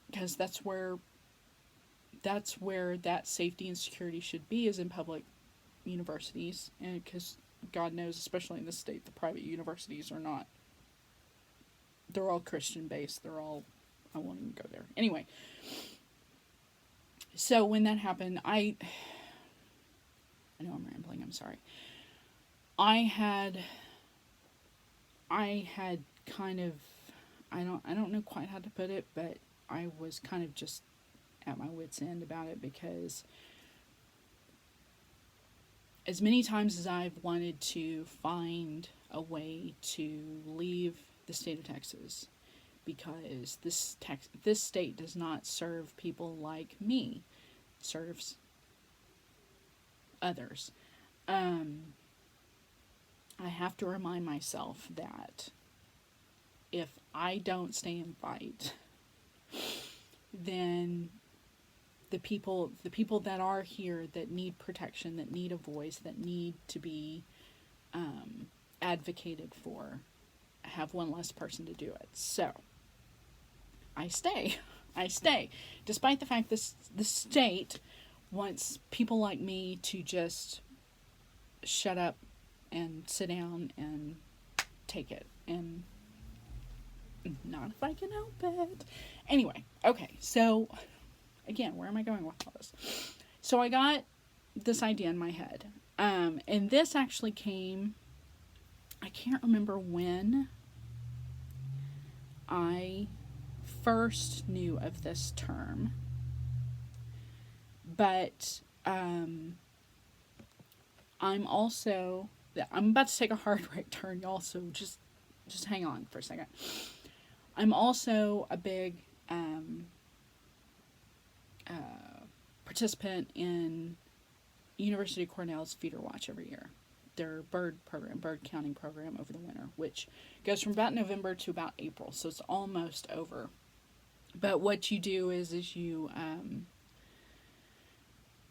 Because that's where that safety and security should be, is in public universities. And because God knows, especially in this state, the private universities are not. They're all Christian based. I won't even go there. Anyway. So when that happened, I know I'm rambling, I'm sorry. I had kind of, I don't know quite how to put it, but I was kind of just at my wit's end about it, because as many times as I've wanted to find a way to leave the state of Texas, because this state does not serve people like me, it serves others. I have to remind myself that if I don't stay and fight, then the people that are here, that need protection, that need a voice, that need to be advocated for, have one less person to do it. So I stay. Despite the fact the state wants people like me to just shut up and sit down and take it. And not if I can help it. Anyway, okay, so again, where am I going with all this? So I got this idea in my head. And this actually came, I can't remember when I first knew of this term, but I'm about to take a hard right turn, y'all, so just hang on for a second. I'm also a big participant in University of Cornell's Feeder Watch every year. Their bird counting program over the winter, which goes from about November to about April, so it's almost over. But what you do is you,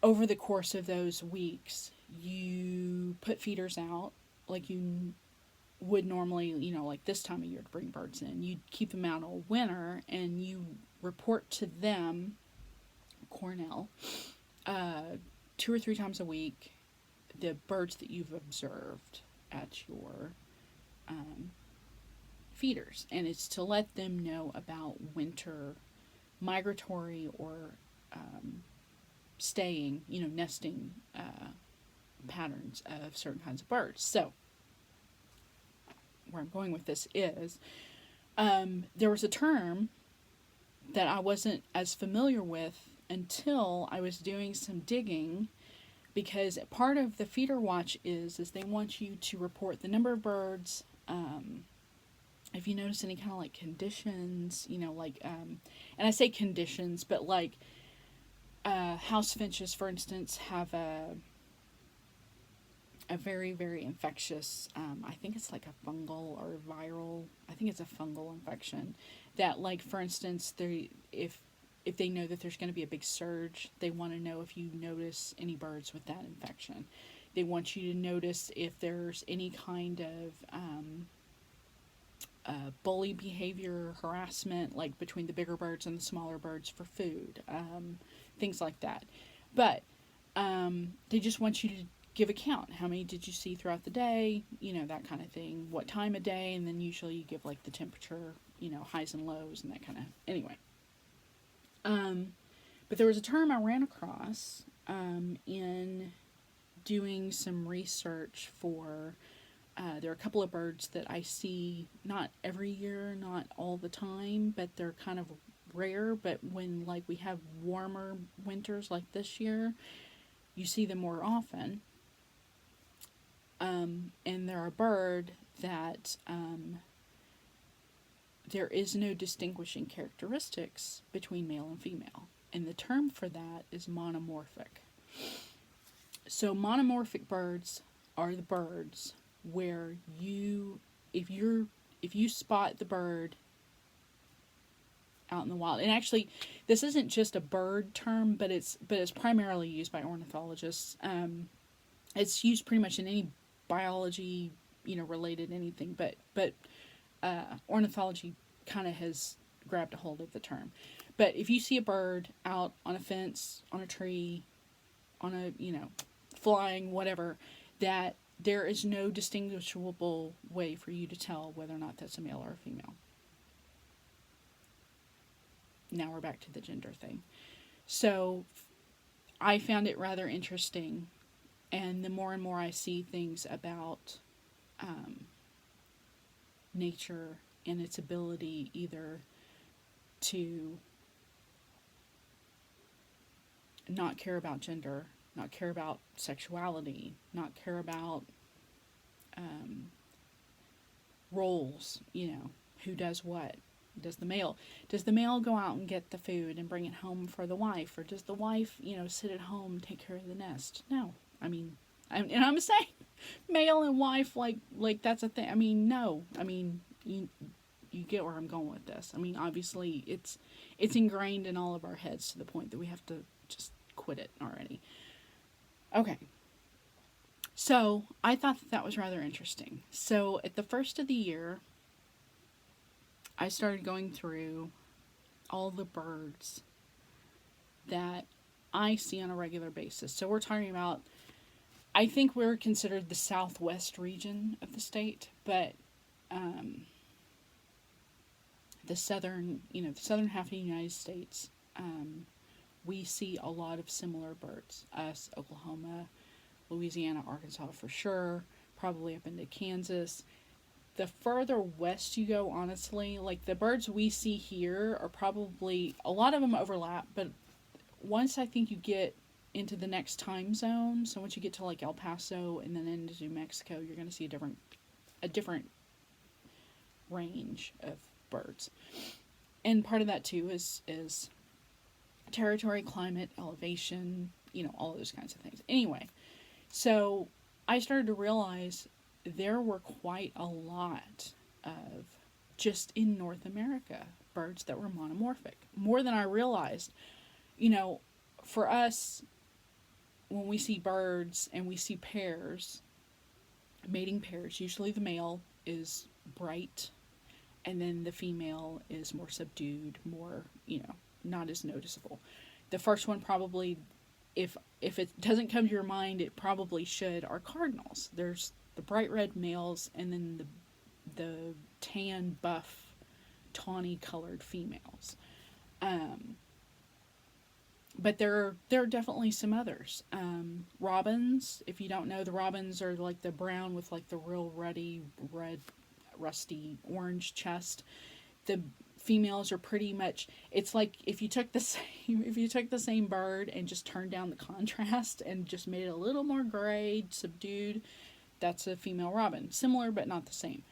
over the course of those weeks, you put feeders out like you would normally, like this time of year to bring birds in. You keep them out all winter, and you report to them, Cornell, 2 or 3 times a week, the birds that you've observed at your feeders. And it's to let them know about winter migratory or staying, nesting patterns of certain kinds of birds. So where I'm going with this is There was a term that I wasn't as familiar with until I was doing some digging, because part of the feeder watch is they want you to report the number of birds, if you notice any kind of like conditions, and I say conditions, but like house finches, for instance, have a very, very infectious, I think it's like a fungal or viral, I think it's a fungal infection that, like, for instance, if they know that there's going to be a big surge, they want to know if you notice any birds with that infection. They want you to notice if there's any kind of bully behavior, harassment, like between the bigger birds and the smaller birds for food, things like that. But they just want you to give a count. How many did you see throughout the day? That kind of thing. What time of day? And then usually you give like the temperature, highs and lows and that kind of. Anyway. But there was a term I ran across in doing some research for. There are a couple of birds that I see not every year, not all the time, but they're kind of rare. But when like we have warmer winters like this year, you see them more often. And they're a bird that there is no distinguishing characteristics between male and female. And the term for that is monomorphic. So monomorphic birds are the birds where if you spot the bird out in the wild, and actually this isn't just a bird term, but it's primarily used by ornithologists. It's used pretty much in any biology, related anything, but ornithology kind of has grabbed a hold of the term. But if you see a bird out on a fence, on a tree, on a, flying, whatever, that there is no distinguishable way for you to tell whether or not that's a male or a female. Now we're back to the gender thing. So I found it rather interesting, and the more and more I see things about nature and its ability either to not care about gender, not care about sexuality, not care about roles, who does what. Does the male go out and get the food and bring it home for the wife, or does the wife, sit at home and take care of the nest? No. And I'm saying male and wife, like that's a thing. No. You get where I'm going with this. Obviously it's ingrained in all of our heads to the point that we have to just quit it already. Okay. So I thought that was rather interesting. So at the first of the year, I started going through all the birds that I see on a regular basis. So we're talking about, I think we're considered the southwest region of the state, but the southern half of the United States, we see a lot of similar birds. Us, Oklahoma, Louisiana, Arkansas for sure, probably up into Kansas. The further west you go, honestly, like the birds we see here are probably, a lot of them overlap, but once I think you get into the next time zone, so once you get to like El Paso and then into New Mexico, you're going to see a different range of birds. And part of that too is territory, climate, elevation, all of those kinds of things. Anyway, so I started to realize there were quite a lot of, just in North America, birds that were monomorphic. More than I realized. For us, when we see birds and we see pairs, mating pairs, usually the male is bright and then the female is more subdued, more, not as noticeable. The first one probably, if it doesn't come to your mind, it probably should, are cardinals. There's the bright red males and then the tan, buff, tawny colored females. But there are definitely some others. Robins, if you don't know, the robins are like the brown with like the real red, rusty orange chest. the females are pretty much, it's like if you took the same bird and just turned down the contrast and just made it a little more gray, subdued, that's a female robin. Similar but not the same.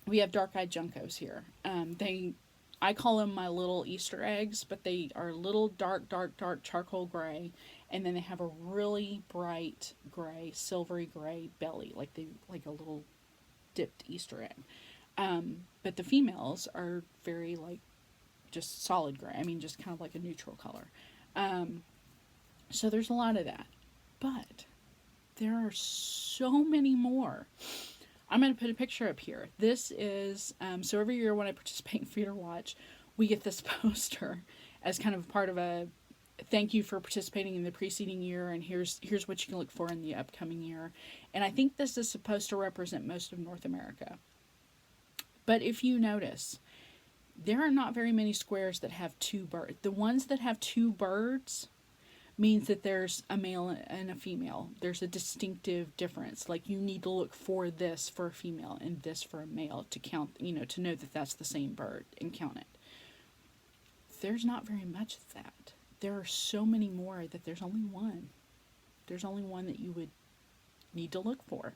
We have dark-eyed juncos here. I call them my little Easter eggs, but they are little dark charcoal gray, and then they have a really bright gray, silvery gray belly, like a little dipped Easter egg. But the females are very like just solid gray. I mean, just kind of like a neutral color. So there's a lot of that, but there are so many more. I'm going to put a picture up here. This is, so every year when I participate in Feeder Watch, we get this poster as kind of part of a thank you for participating in the preceding year, and here's what you can look for in the upcoming year. And I think this is supposed to represent most of North America. But if you notice, there are not very many squares that have two birds. The ones that have two birds means that there's a male and a female. There's a distinctive difference. Like, you need to look for this for a female and this for a male to count, to know that that's the same bird and count it. There's not very much of that. There are so many more that there's only one. There's only one that you would need to look for.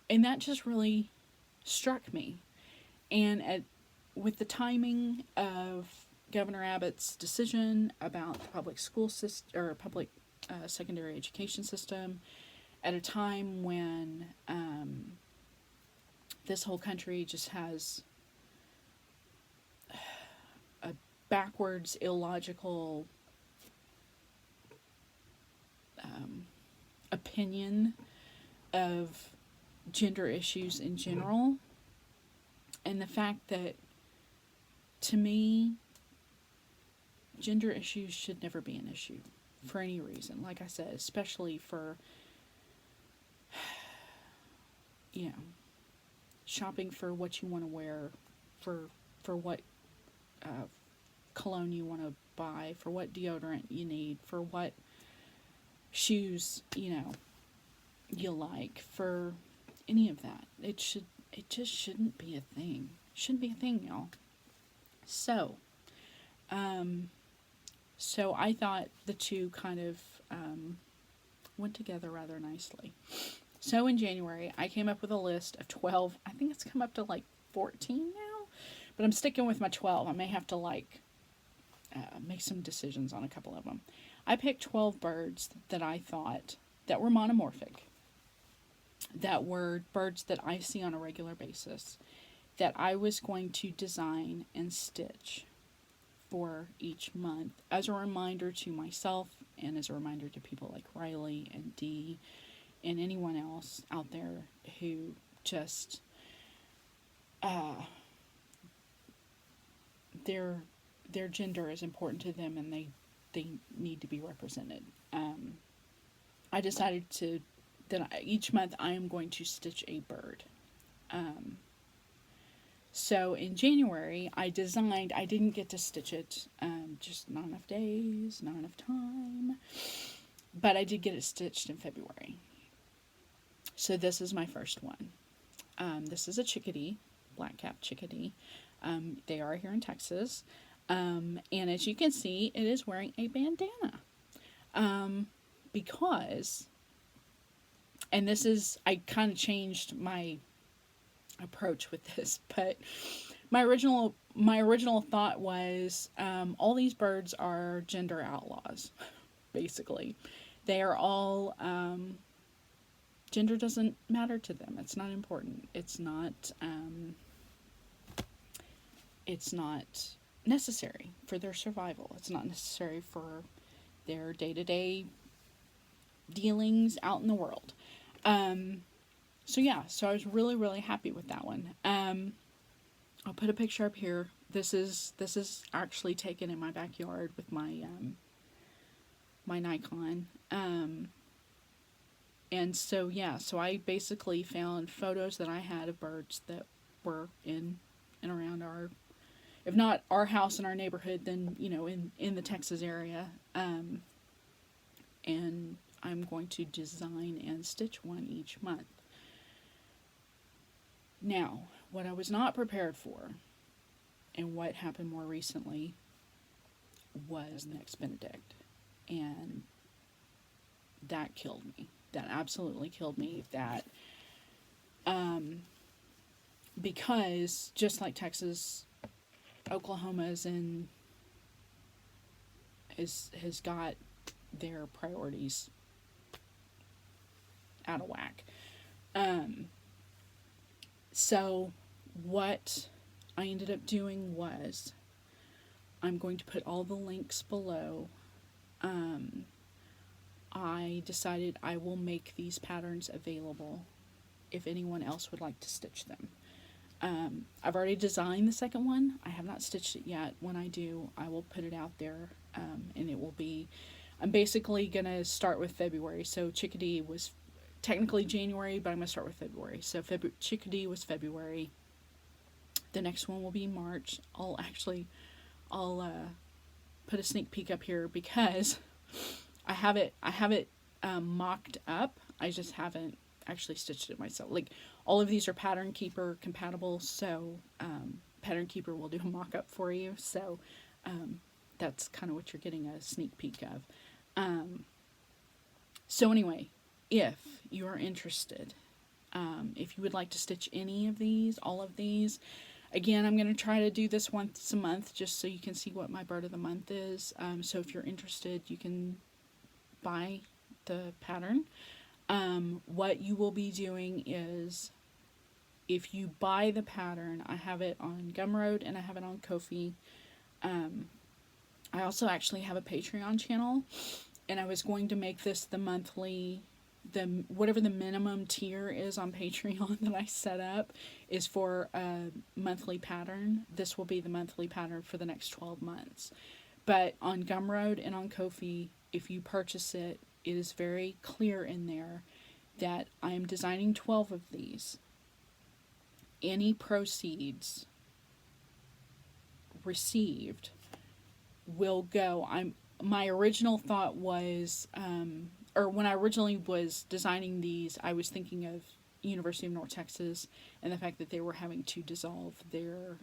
And that just really struck me. And with the timing of Governor Abbott's decision about the public school system or public secondary education system, at a time when this whole country just has a backwards, illogical opinion of gender issues in general, and the fact that, to me, gender issues should never be an issue for any reason. Like I said, especially for, shopping for what you want to wear, for what cologne you want to buy, for what deodorant you need, for what shoes, you like, for any of that. It just shouldn't be a thing. Shouldn't be a thing, y'all. So I thought the two kind of went together rather nicely. So in January, I came up with a list of 12. I think it's come up to like 14 now, but I'm sticking with my 12. I may have to make some decisions on a couple of them. I picked 12 birds that I thought that were monomorphic, that were birds that I see on a regular basis, that I was going to design and stitch for each month as a reminder to myself and as a reminder to people like Riley and Dee and anyone else out there who just their gender is important to them and they need to be represented. I decided that each month I am going to stitch a bird. So in January, I didn't get to stitch it, just not enough days, not enough time, but I did get it stitched in February. So this is my first one. This is a chickadee, black-capped chickadee. They are here in Texas, and as you can see, it is wearing a bandana, because, and this is, I kind of changed my approach with this, but my original thought was, all these birds are gender outlaws, basically. They are all, gender doesn't matter to them. It's not important. It's not necessary for their survival. It's not necessary for their day-to-day dealings out in the world. So I was really, really happy with that one. I'll put a picture up here. This is actually taken in my backyard with my my Nikon. And so I basically found photos that I had of birds that were in and around our, if not our house in our neighborhood, then in the Texas area. And I'm going to design and stitch one each month. Now, what I was not prepared for, and what happened more recently, was Next Benedict. And that killed me. That absolutely killed me. That, because just like Texas, Oklahoma's in has got their priorities out of whack. So what I ended up doing was, I'm going to put all the links below. I decided I will make these patterns available if anyone else would like to stitch them. I've already designed the second one. I have not stitched it yet. When I do, I will put it out there, and it will be. I'm basically gonna start with February. So Chickadee was technically January, but I'm gonna start with February. So Chickadee was February. The next one will be March. I'll put a sneak peek up here because I have it mocked up. I just haven't actually stitched it myself. Like, all of these are Pattern Keeper compatible, so Pattern Keeper will do a mock-up for you. So that's kind of what you're getting a sneak peek of. So anyway, if you are interested, if you would like to stitch any of these, all of these, again, I'm going to try to do this once a month just so you can see what my bird of the month is. So if you're interested, you can buy the pattern. What you will be doing is, if you buy the pattern, I have it on Gumroad and I have it on Ko-fi. I also actually have a Patreon channel, and I was going to make this the monthly, whatever the minimum tier is on Patreon that I set up is for a monthly pattern. This will be the monthly pattern for the next 12 months. But on Gumroad and on Ko-fi, if you purchase it, it is very clear in there that I am designing 12 of these. Any proceeds received will go. My original thought was, or when I originally was designing these, I was thinking of University of North Texas and the fact that they were having to dissolve their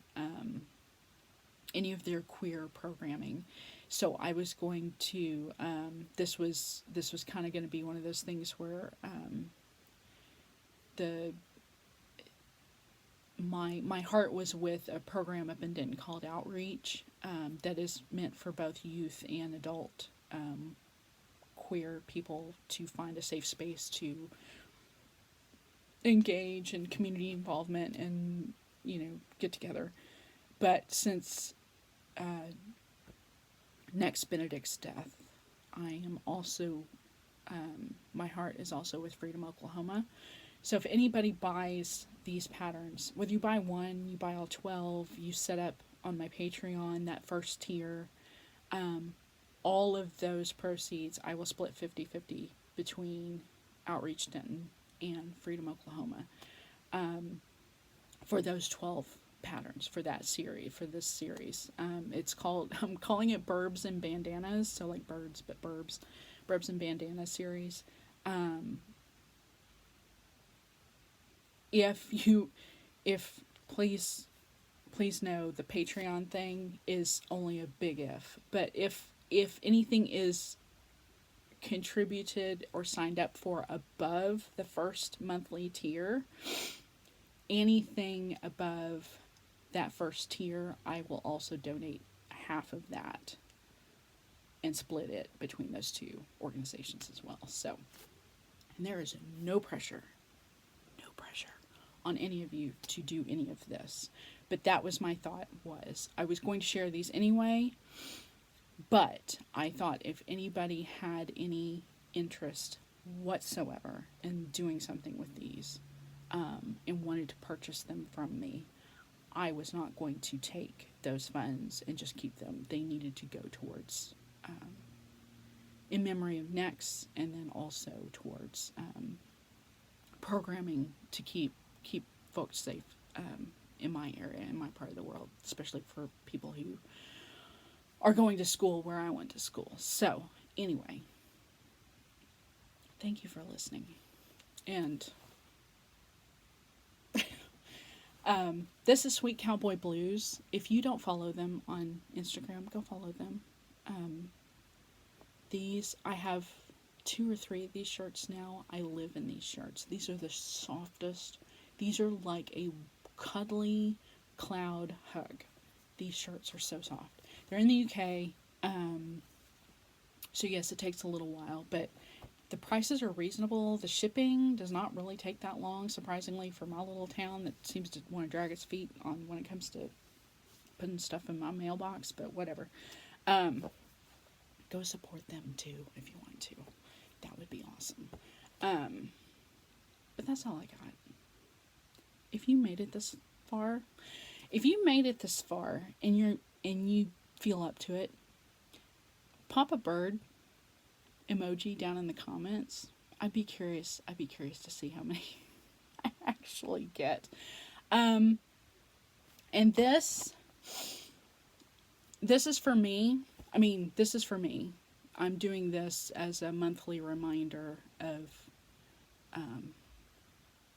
any of their queer programming. So I was going to, this was kind of going to be one of those things where my heart was with a program up in Denton called Outreach, that is meant for both youth and adult queer people to find a safe space to engage in community involvement and, get together. But since Next Benedict's death, I am also, my heart is also with Freedom, Oklahoma. So if anybody buys these patterns, whether you buy one, you buy all 12, you set up on my Patreon that first tier, all of those proceeds I will split 50-50 between Outreach Denton and Freedom, Oklahoma, for those 12 patterns for that series, for this series. It's called, I'm calling it Burbs and Bandanas, so like birds but burbs and Bandana series. If please know the Patreon thing is only a big if, but if anything is contributed or signed up for above the first monthly tier, anything above that first tier, I will also donate half of that and split it between those two organizations as well. So, and there is no pressure on any of you to do any of this. But that was my thought, was I was going to share these anyway, but I thought if anybody had any interest whatsoever in doing something with these, and wanted to purchase them from me, I was not going to take those funds and just keep them. They needed to go towards, in memory of Next, and then also towards programming to keep folks safe in my area, in my part of the world, especially for people who are going to school where I went to school. So, anyway, thank you for listening. And This is Sweet Cowboy Blues. If you don't follow them on Instagram, go follow them. Um, these, I have 2 or 3 of these shirts now. I live in these shirts. These are the softest. These are like a cuddly cloud hug. These shirts are so soft. They're in the UK. So yes, it takes a little while, but the prices are reasonable. The shipping does not really take that long, surprisingly, for my little town that seems to want to drag its feet on when it comes to putting stuff in my mailbox, but whatever. Um, Go support them too if you want to. That would be awesome. Um, but that's all I got. If you made it this far, if you made it this far and you feel up to it, pop a bird emoji down in the comments. I'd be curious. I'd be curious to see how many I actually get. And this is for me. I mean, this is for me. I'm doing this as a monthly reminder of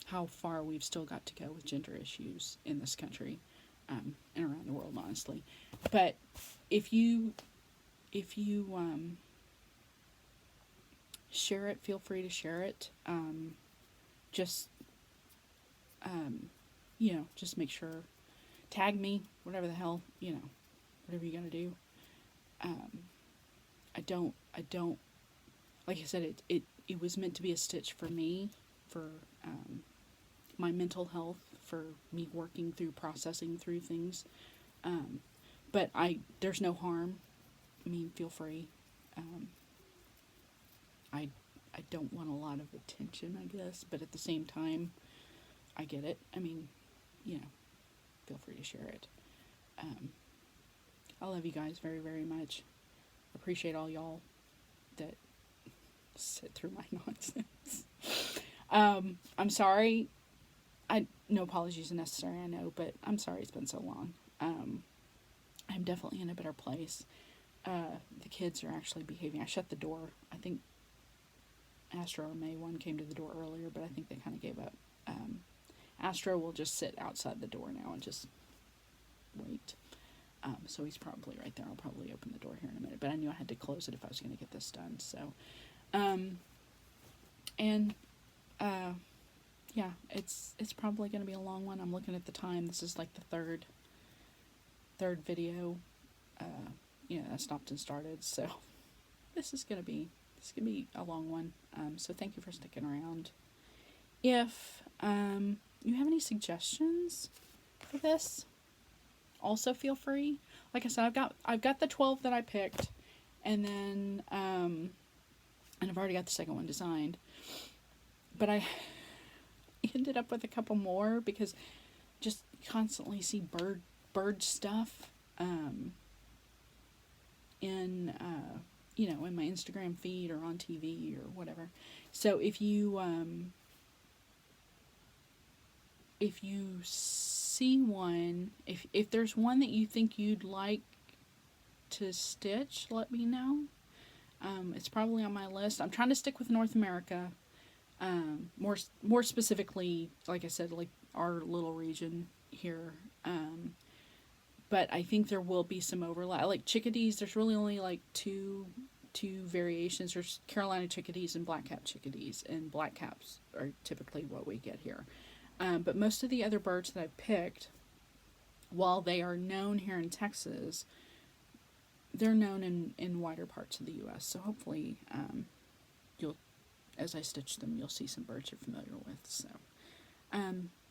how far we've still got to go with gender issues in this country and around the world, honestly. But if you share it, feel free to share it. Just just make sure, tag me, whatever the hell, whatever you gotta do. I don't, like I said, it was meant to be a stitch for me, for my mental health, for me working through, processing through things. But there's no harm. I mean, feel free. I don't want a lot of attention, I guess, but at the same time, I get it. I mean, feel free to share it. I love you guys very, very much. Appreciate all y'all that sit through my nonsense. I'm sorry. No apologies are necessary, I know, but I'm sorry it's been so long. I'm definitely in a better place. The kids are actually behaving. I shut the door. I think Astro or May one came to the door earlier, but I think they kind of gave up. Astro will just sit outside the door now and just wait. So he's probably right there. I'll probably open the door here in a minute, but I knew I had to close it if I was going to get this done. So, yeah, it's probably going to be a long one. I'm looking at the time. This is like the third video. I stopped and started. So this is gonna be a long one. So thank you for sticking around. If you have any suggestions for this, also feel free. Like I said, I've got the 12 that I picked, and then and I've already got the second one designed. But I ended up with a couple more because just constantly see bird stuff in in my Instagram feed or on TV or whatever. So if you see one, if there's one that you think you'd like to stitch, let me know. It's probably on my list. I'm trying to stick with North America. More specifically, like I said, like our little region here. But I think there will be some overlap. Like chickadees, there's really only like two variations. There's Carolina chickadees and black-cap chickadees, and black-caps are typically what we get here. But most of the other birds that I picked, while they are known here in Texas, they're known in wider parts of the U.S. So hopefully, as I stitch them, you'll see some birds you're familiar with. So,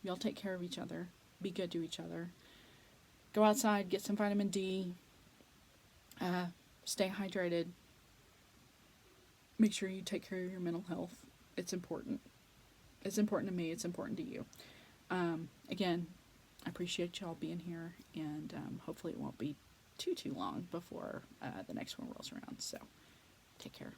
y'all take care of each other. Be good to each other. Go outside, get some vitamin D. Stay hydrated. Make sure you take care of your mental health. It's important. It's important to me. It's important to you. Again, I appreciate y'all being here, and hopefully it won't be too long before the next one rolls around. So, take care.